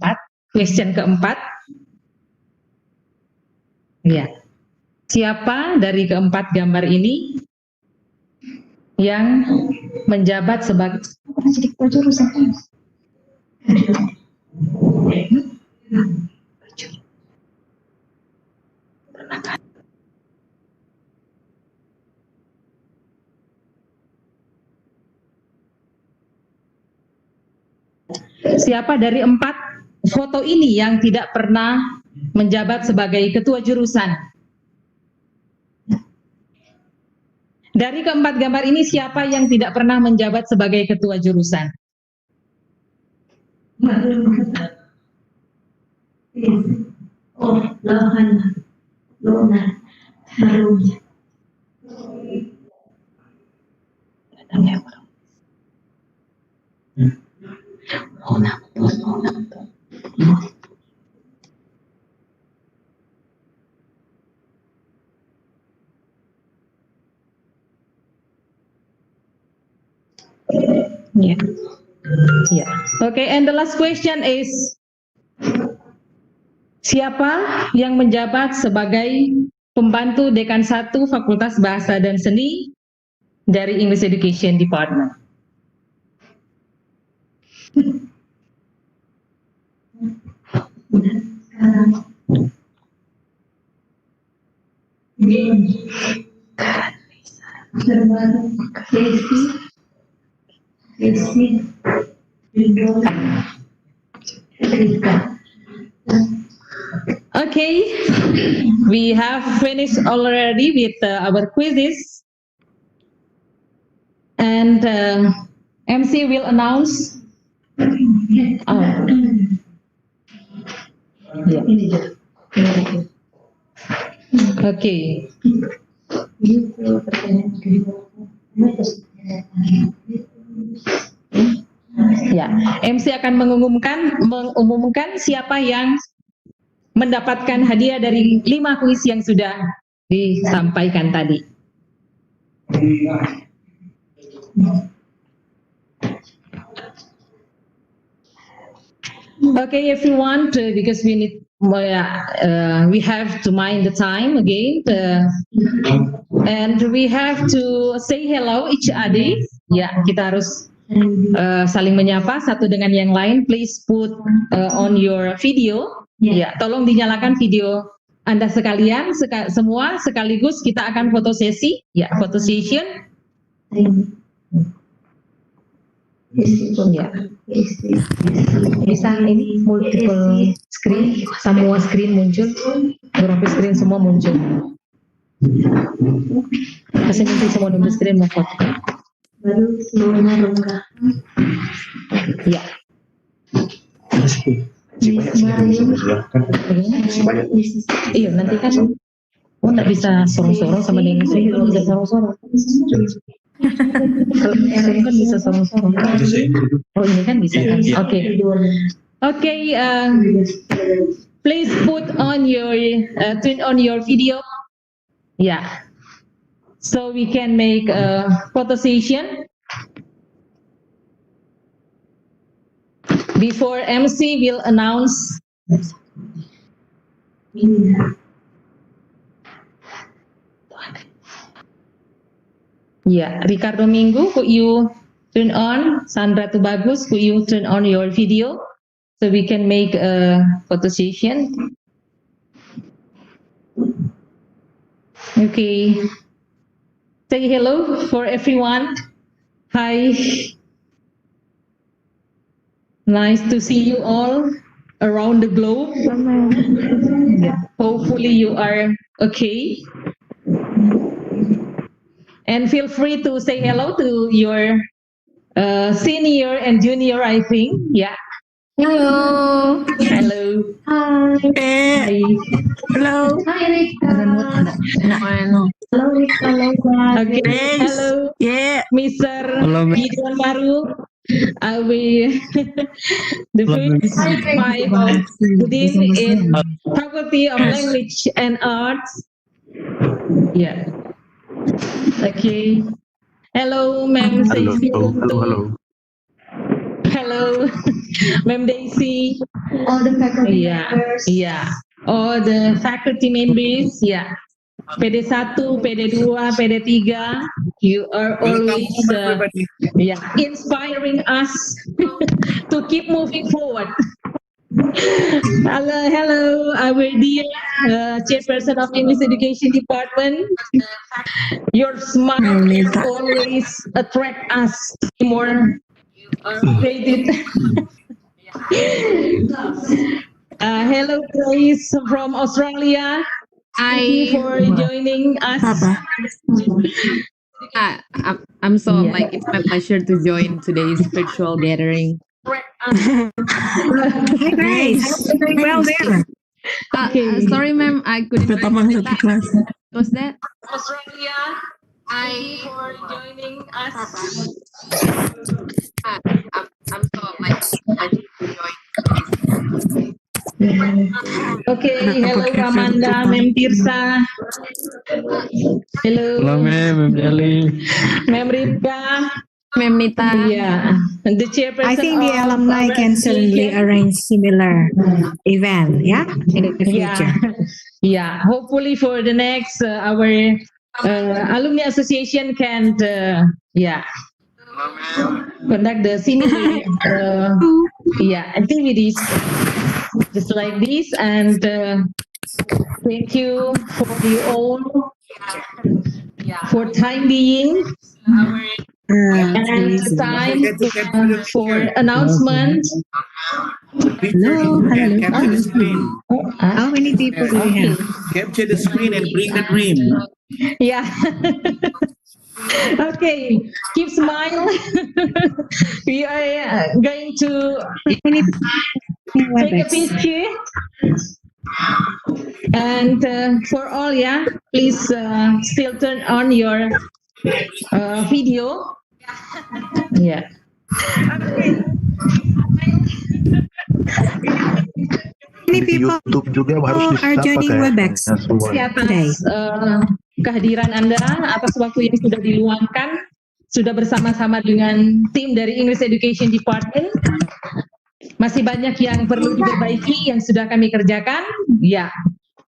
Question keempat. Siapa dari keempat gambar ini yang menjabat sebagai siapa dari 4 foto ini yang tidak pernah menjabat sebagai ketua jurusan? Dari keempat gambar ini siapa yang tidak pernah menjabat sebagai ketua jurusan? Okay, and the last question is, siapa yang menjabat sebagai pembantu Dekan 1 Fakultas Bahasa dan Seni dari English Education Department. Okay, we have finished already with our quizzes, and MC will announce. Okay. Ya, MC akan mengumumkan siapa yang mendapatkan hadiah dari 5 kuis yang sudah disampaikan tadi. Okay, everyone, because we have to mind the time again, and we have to say hello each other. Ya, kita harus saling menyapa satu dengan yang lain. Please put on your video. Ya, tolong dinyalakan video Anda sekalian, semua sekaligus kita akan foto sesi. Ya, foto session. Ya. Bisa ini multiple screen, semua screen muncul, beberapa screen semua muncul. Kasi nanti semua double screen mau foto. Baru semuanya rongga. Ya. Iya, nanti kan nggak bisa sorong-sorong sama dengan saya, nggak bisa sorong-sorong. Kalau kan bisa sorong-sorong. Oh, ini kan bisa. Oke. Oke, please put on your turn on your video. Yeah. So we can make a photo session. Before MC will announce. Yeah, Ricardo Minggu, could you turn on? Sandra Tubagus, could you turn on your video so we can make a photo session? Okay. Say hello for everyone. Hi. Nice to see you all around the globe. Yeah. Hopefully you are okay. And feel free to say hello to your senior and junior, I think. Yeah. Hello. Hello. Hi. Hi. Hello. Hi, Rika. Hello, Rika. Okay. Hello. Yeah. Mr. Gideon Baru. We the first 5 of this in Faculty of Language and Arts. Yeah. Okay. Hello, Ma'am Stacy. Hello. Hello, Ma'am Daisy. All the faculty members. Yeah. All the faculty members. Yeah. PD1, PD2, PD3. You are always inspiring us to keep moving forward. Hello, our dear chairperson of English Education Department. Your smile always attract us more creative. Hello, Grace from Australia. Thank you for joining us. I'm so it's my pleasure to join today's virtual gathering. Nice. Well there. Sorry, ma'am, I couldn't. Was that? Australia. Thank you for joining us. I'm so pleasure to join. Okay, hello Ramanda, Mem Tirsa. Hello. Hello, Mem Deli. Mem Ripka. Mem Nita. Yeah, the chairperson. I think the alumni can certainly arrange similar event, in the future. Yeah. Hopefully for the next our alumni association can conduct the similar activities just like this. And thank you for you all for time being. And time for announcement. Hello. Capture the screen. How many people do we have? Capture the screen and bring the dream. Yeah. Okay, keep smile. We are going to take a picture. And for all, please still turn on your video. Yeah. Many people are joining WebEx. Atas kehadiran Anda, atas waktu yang sudah diluangkan, sudah bersama-sama dengan tim dari English Education Department. Masih banyak yang perlu diperbaiki yang sudah kami kerjakan. Ya,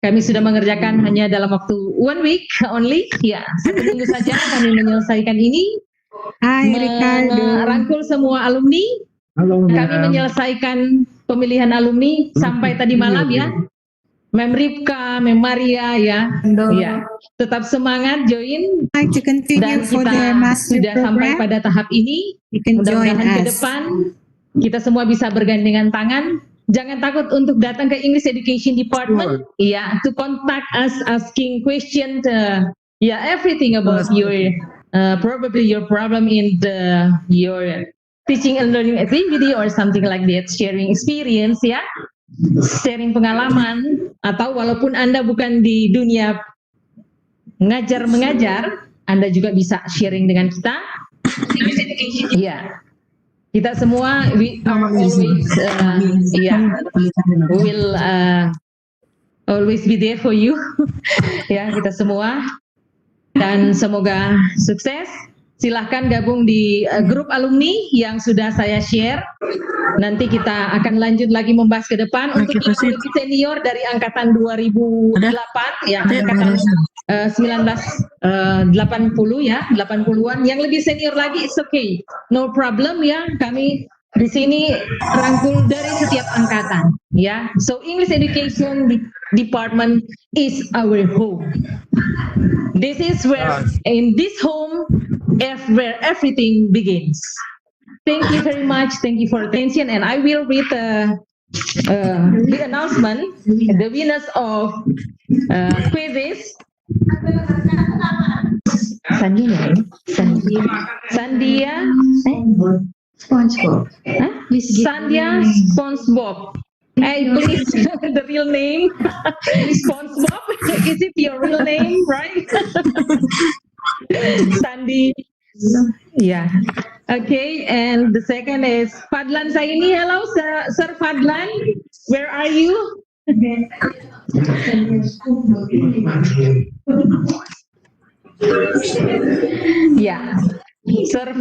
kami sudah mengerjakan hanya dalam waktu 1 week only. Ya, 1 minggu saja kami menyelesaikan ini. Merangkul semua alumni. Kami menyelesaikan pemilihan alumni sampai tadi malam ya. Mem Ripka, Mem Maria ya. Tetap semangat join. Dan kita sudah sampai pada tahap ini. Mudah-mudahan ke depan kita semua bisa bergandengan tangan. Jangan takut untuk datang ke English Education Department. To contact us asking question everything about your probably your problem in your teaching and learning activity or something like that, sharing experience sharing pengalaman, atau walaupun Anda bukan di dunia mengajar, Anda juga bisa sharing dengan kita. Kita semua we always will always be there for you. Kita semua, dan semoga sukses. Silahkan gabung di grup alumni yang sudah saya share. Nanti kita akan lanjut lagi membahas ke depan. Untuk yang lebih senior dari angkatan 2008, angkatan 1980 80-an, yang lebih senior lagi, it's okay, no problem Kami di sini rangkul dari setiap angkatan. So English Education Department is our home. This is where, in this home, where everything begins. Thank you very much. Thank you for attention, and I will read the announcement. The winners of quizzes. Sandia. SpongeBob. Sandia SpongeBob. Hey, please, the real name. SpongeBob. Is it your real name, right? Sandy. Okay, and the second is Fadlan Saini. Hello, Sir Fadlan. Where are you? Sir.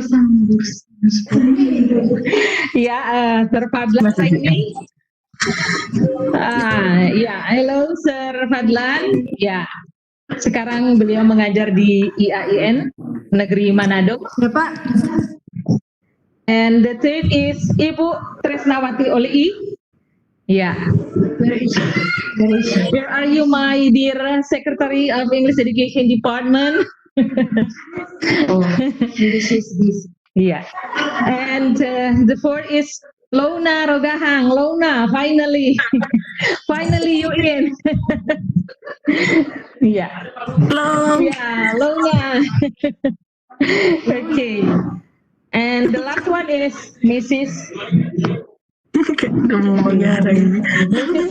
Sir Fadlan Saini. Hello, Sir Fadlan. Sekarang beliau mengajar di IAIN Negeri Manado. Bapak. And the third is Ibu Tresnawati Oli. Where are you, my dear Secretary of English Education Department? This is this. And the fourth is Lona Rogahang. Lona, finally. Finally you in. Lona. Okay. And the last one is Mrs.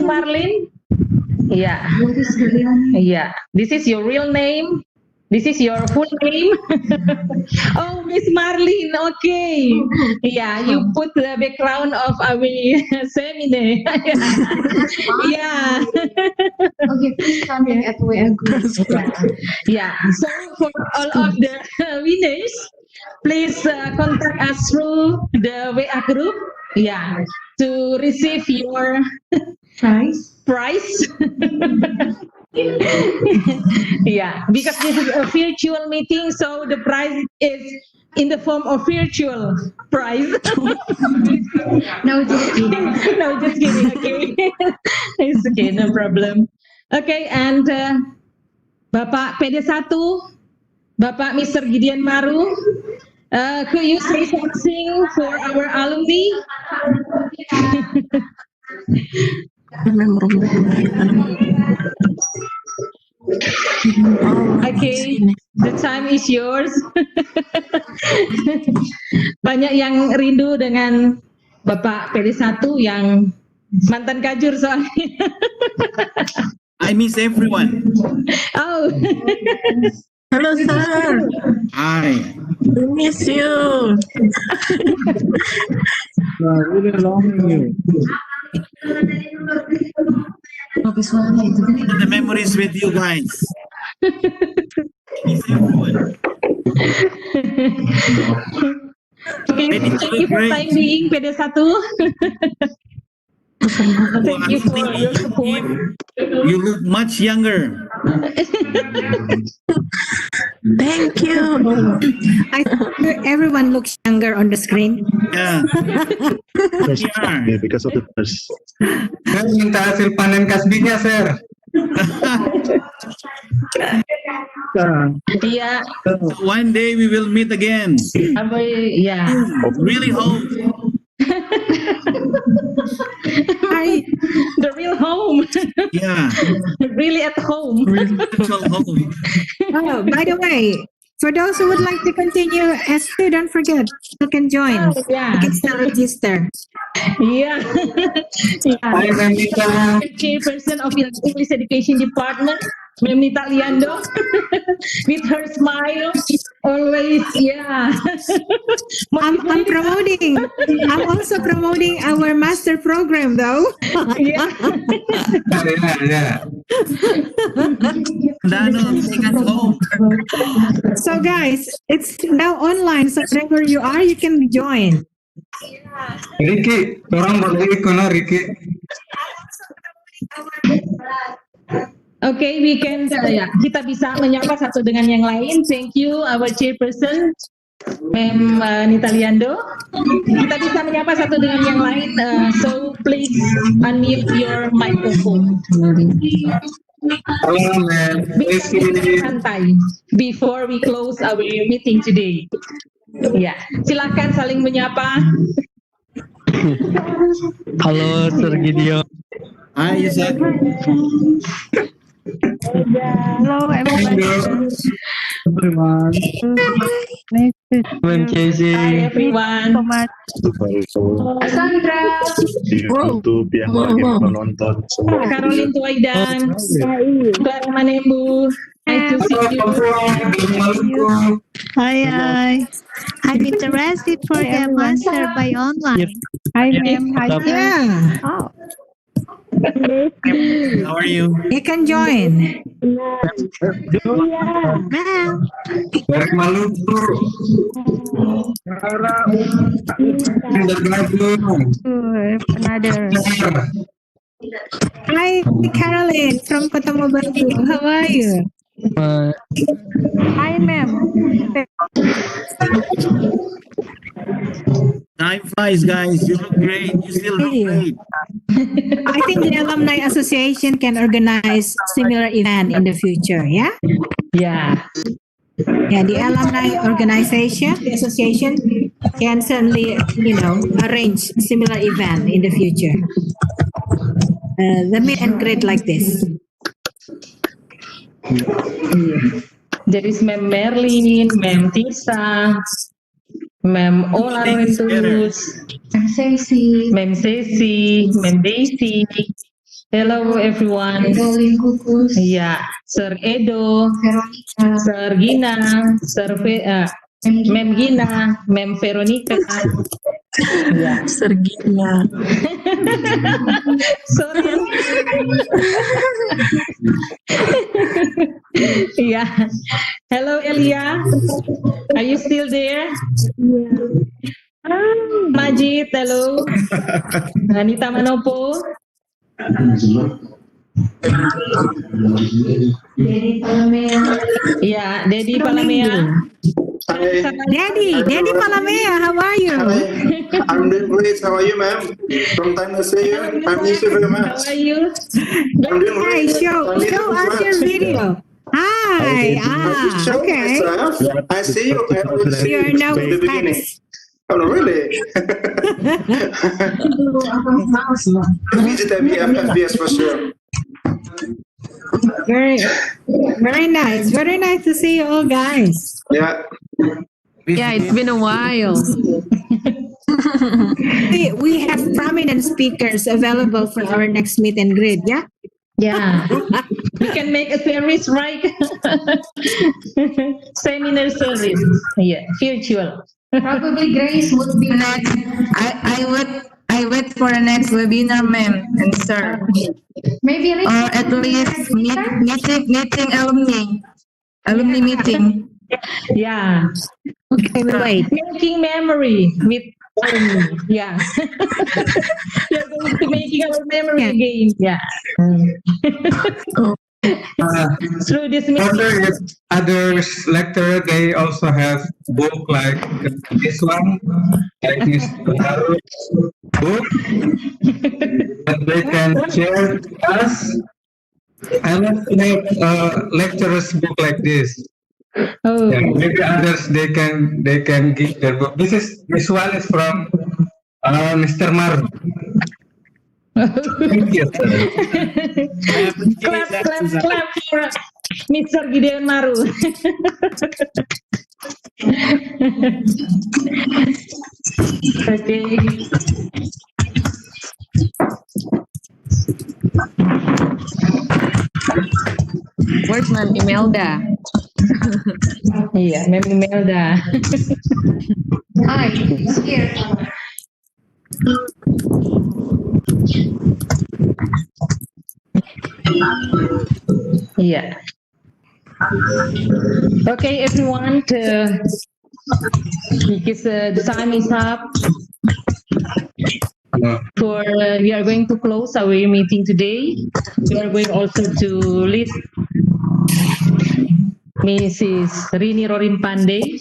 Marlin. This is your real name. This is your full name. Oh, Miss Marlin. Okay. You put the background of our seminar. Okay, please contact at WA group. So for all of the winners, please contact us through the WA group. To receive your prize. Yeah, because this is a virtual meeting, so the prize is in the form of virtual prize. No, just kidding. No, just kidding. Okay, it's okay, no problem. Okay, and Bapak PD1, Bapak Mr. Gideon Maru, could you say something for our alumni? Okay, the time is yours. Banyak yang rindu dengan Bapak PD1 yang mantan kajur soalnya. I miss everyone. Oh. Hello, sir. Hi. We miss you. Really longing you. The memories with you guys. Miss everyone. Okay, thank you for time being PD1. Thank you for your support. You look much younger. Thank you. I think everyone looks younger on the screen. Yeah. Yeah, because of the first. Saya minta hasil panen kasbinya, sir. Yeah. One day we will meet again. Yeah. Really hope. The real home. Yeah. Really at home. Virtual home. Oh, by the way, for those who would like to continue as two, don't forget, you can join. Oh, yeah. You can still register. Yeah. Yeah. Chairperson of the English Education Department, Ma'am Nita Liando, with her smile, always, yeah. I'm promoting. I'm also promoting our master program, though. Yeah. Yeah. So, guys, it's now online. So, wherever you are, you can join. Ricky, orang balik kono Ricky. Okay, we can, ya, kita bisa menyapa satu dengan yang lain. Thank you, our chairperson, Ma'am Nita Liando. Kita bisa menyapa satu dengan yang lain. So please unmute your microphone. Halo, ma'am. Santai before we close our meeting today. Ya, silakan saling menyapa. Halo, Sir Gideon. Hi, Yusuf. Hello, everyone. Nice to Ma'am Casey. Hi, everyone. so much. Sandra. Di YouTube yang lagi menonton semua. Caroline Tuaidan. Clara Manembu. Nice to see you. Hi. I'm interested for the master by online. Hi, ma'am. Hi, sir. Yeah. Oh. How are you? You can join. Ma'am. Dari Maluku. Another. Hi, Caroline from Kota Mobagu. How are you? Hi, ma'am. Time flies, guys. You look great. You still look great. I think the Alumni Association can organize similar event in the future, yeah? Yeah. Yeah, the Alumni Organization, the association can certainly, arrange similar event in the future. The meet and greet like this. There is Ma'am Merlin, Ma'am Tisa, Ma'am Ola Rentus, Ma'am Ceci, Ma'am Daisy. Hello everyone. Yeah, Sir Edo, Sir Gina, Ma'am Gina, Ma'am Veronica. Yeah. Sir Gina. Sorry. Yeah. Hello, Elia. Are you still there? Yeah. Majid, hello. Anita Manopo. Dedi Palamea. Yeah, Dedi Palamea. Daddy Palamea, how are you? I'm doing great. How are you, ma'am? Long time no see you. I miss you very much. How are you? I'm doing Hi, great. show I miss you us much. your video. Hi, I show okay. myself. I see you. I always see You're you now from the with beginning. Max. Oh, no, really? Visit FBS for sure. Very nice. Very nice to see you all, guys. Yeah. Yeah, it's been a while. We have prominent speakers available for our next meet and greet, yeah? Yeah. We can make a series, right? Seminar series. Yeah, virtual. Probably Grace would be next. I wait for the next webinar, ma'am and sir. Maybe or at least meeting alumni meeting. Yeah. Okay, wait. Making memory with alumni. Yeah. You're going to making our memory again. Yeah. Through this meeting. Other lecturer, they also have book like this one, like this book that they can share to us. I love to have lecturers book like this. Oh. Yeah, maybe others they can give their book. This one is from Mr. Maru. Thank you, sir. Clap for Mr. Gideon Maru. Okay. Where's Ma'am Imelda? Yeah, Ma'am Imelda. Hi, it's here. Yeah. Okay, everyone. Because the time is up. We are going to close our meeting today. We are going also to list Mrs. Rini Rorim Pandey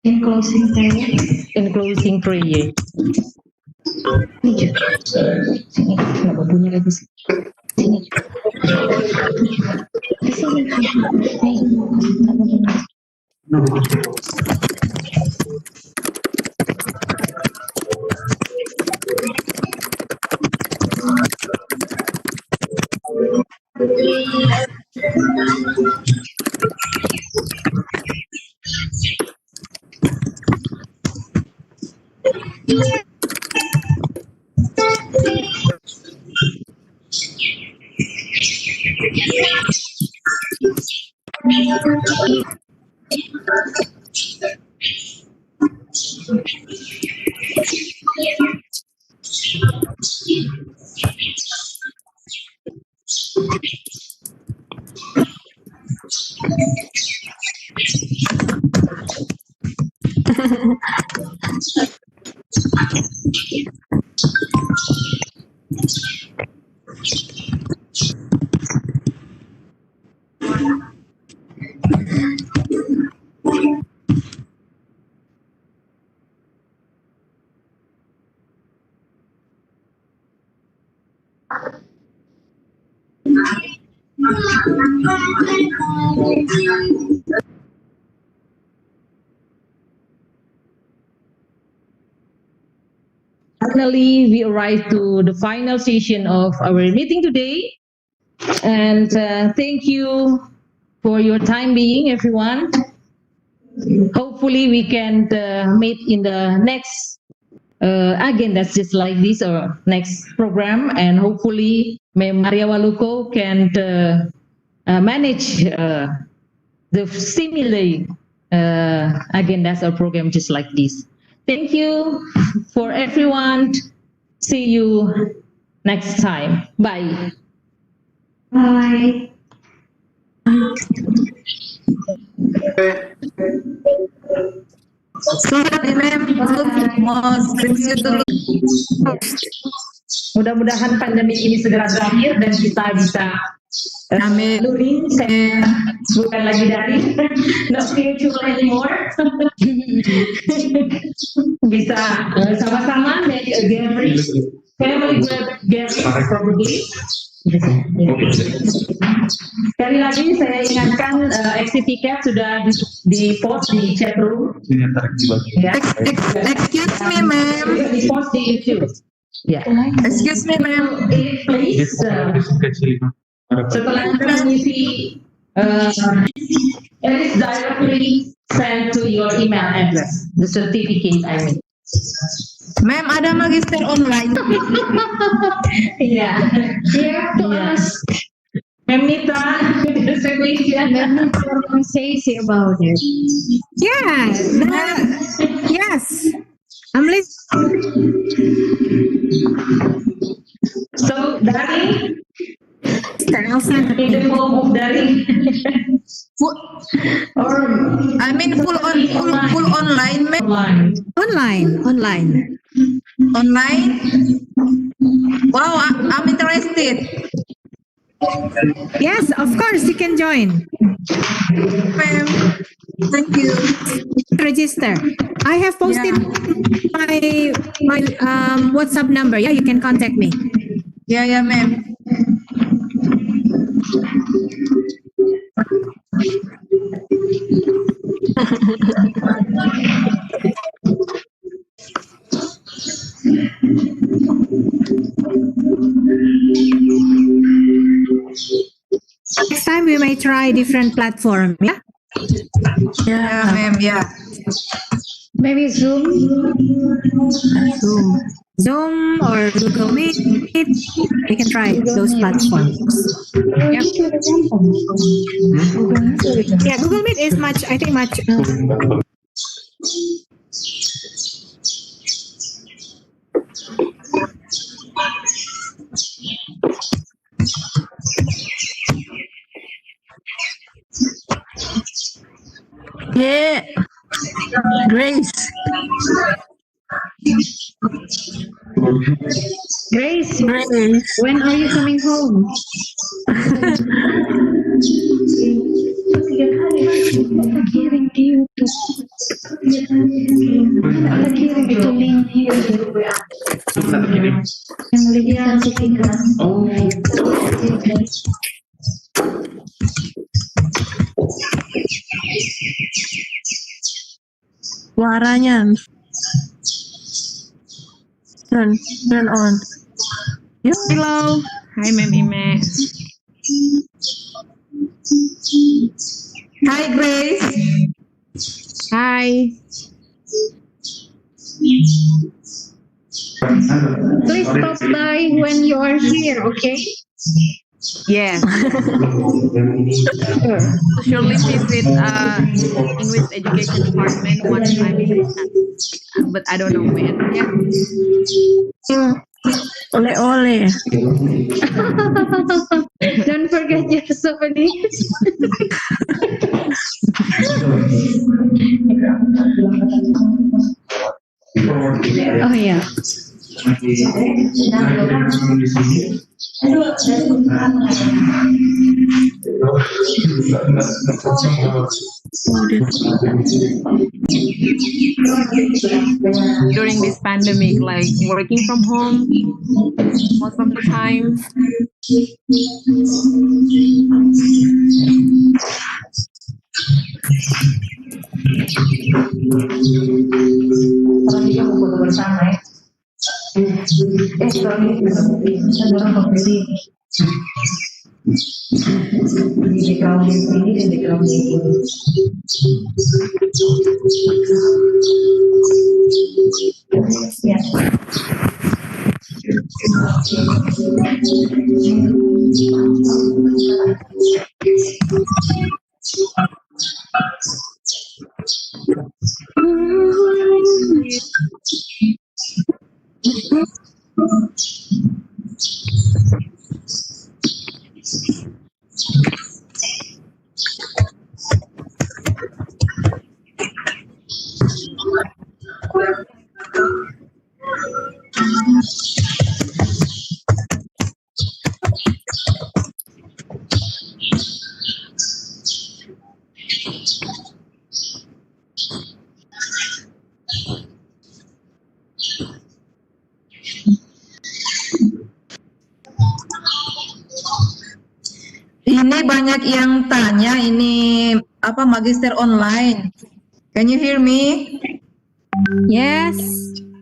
in closing prayer. In closing prayer. Sini, kenapa bunyi lagi sih? Sini. Di sini. Finally, we arrived to the final session of our meeting today. And thank you for your time being, everyone. Hopefully, we can meet in the next agendas just like this or next program. And hopefully, Ma'am Maria Waluko can manage the similar agendas or program just like this. Thank you for everyone. See you next time. Bye. Bye. So, ma'am, brings you to Mudah-mudahan pandemi ini segera berakhir dan kita bisa luring, saya bukan lagi dari not virtual anymore. Bisa sama-sama make a gathering, family gathering probably. Sekali lagi saya ingatkan exit ticket sudah di post di chat room. Ya. Excuse me, ma'am. Di post di YouTube. Ya. Excuse me, ma'am. Please. Setelah mengisi, it is directly sent to your email address. The certificate, I mean. Ma'am, ada magister online. Iya. Here to ask. Ma'am Nita, there's a question. Say about it. Yeah. Yes. I'm listening. So, Dari, in the form of Dari. Or I mean full online, ma'am. Online. Wow, I'm interested. Yes, of course you can join. Ma'am, thank you. Register. I have posted my WhatsApp number. Yeah, you can contact me. Yeah, ma'am. Next time we may try different platform. Yeah. Yeah, ma'am. Yeah. Maybe Zoom. Zoom or Google Meet. We can try those platforms. Yep. Yeah, Google Meet is much. I think much. Yeah. Grace. Grace, when are you coming home? Kirim di YouTube. Kirim itu link yang lihat sertifikat. Suaranya. Turn on. Hello. Hi, Ma'am Ime. Hi, Grace. Hi. Please stop by when you are here, okay? Yeah. Surely visit English Education Department one time in but I don't know when. Yeah. Oleh-oleh. Don't forget your souvenirs. Oh yeah. During this pandemic, like working from home most of the time. Ini banyak yang tanya ini apa magister online. Can you hear me? Yes.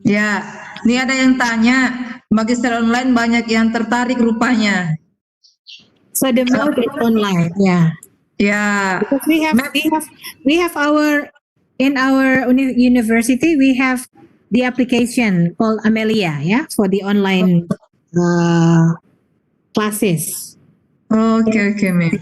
Ya, ini ada yang tanya magister online banyak yang tertarik rupanya. So the mode is online, yeah. Yeah. Because we have our in our university we have the application called Amelia, yeah, for the online classes. Okay, ma'am.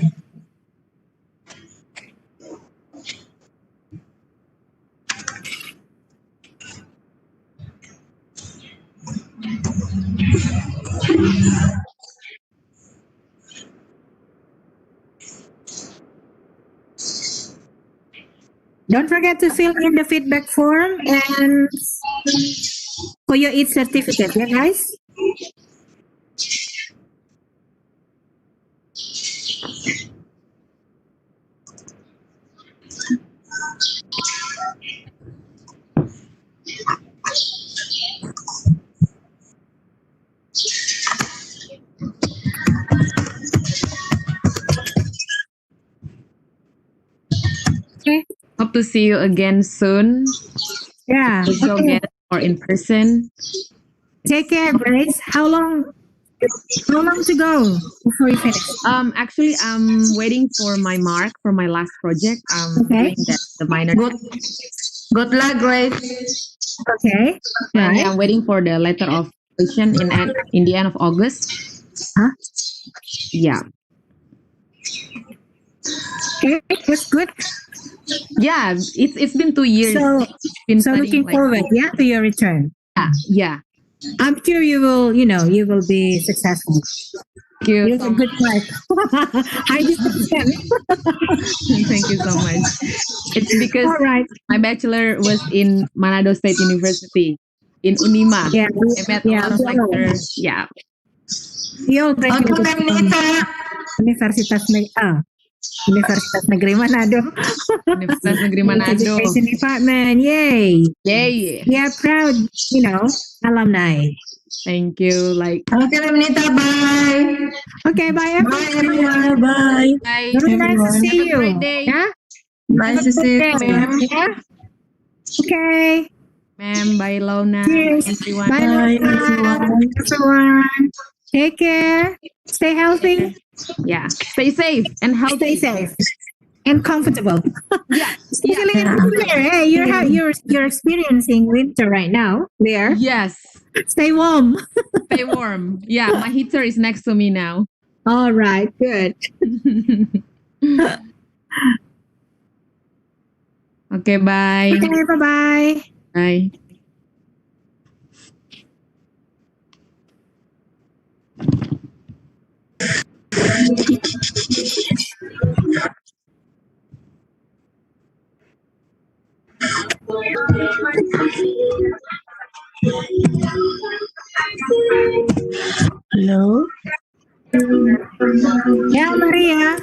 Don't forget to fill in the feedback form and for your EAT certificate, yeah, guys? Okay. Hope to see you again soon. Yeah. Again or in person. Take care, Grace. How long to go before you finish? Actually, I'm waiting for my mark for my last project. Doing the minor. Good luck, Grace. Okay. And yeah, I'm waiting for the letter of completion in the end of August. Huh? Yeah. Okay, that's good. Yeah, it's been 2 years. So looking forward, yeah, to your return. Yeah. I'm sure you will be successful. Thank you. You're a good wife. High distinction. Thank you so much. It's because my bachelor was in Manado State University in Unima. Yeah, I met a lot of lecturers. Yeah. You graduated from Universitas Negeri Manado. Universitas Negeri Manado. Education Department. Yay. Yay. We are proud, alumni. Thank you. Okay, Lemonita, bye. Okay, bye everyone. Bye, everyone. Bye. Bye. Very nice to see you. Have a great day. Yeah? Nice to see you, ma'am. Yeah? Okay. Ma'am, bye, Lona. Cheers. Bye, everyone. Bye, everyone. Take care. Stay healthy. Yeah. Stay safe and healthy. Stay safe and comfortable. Yeah. Especially in winter. Hey, you're experiencing winter right now there. Yes. Stay warm. Stay warm. Yeah, my heater is next to me now. All right, good. Okay, bye. Okay, bye-bye. Bye. Hello? Yeah, Maria.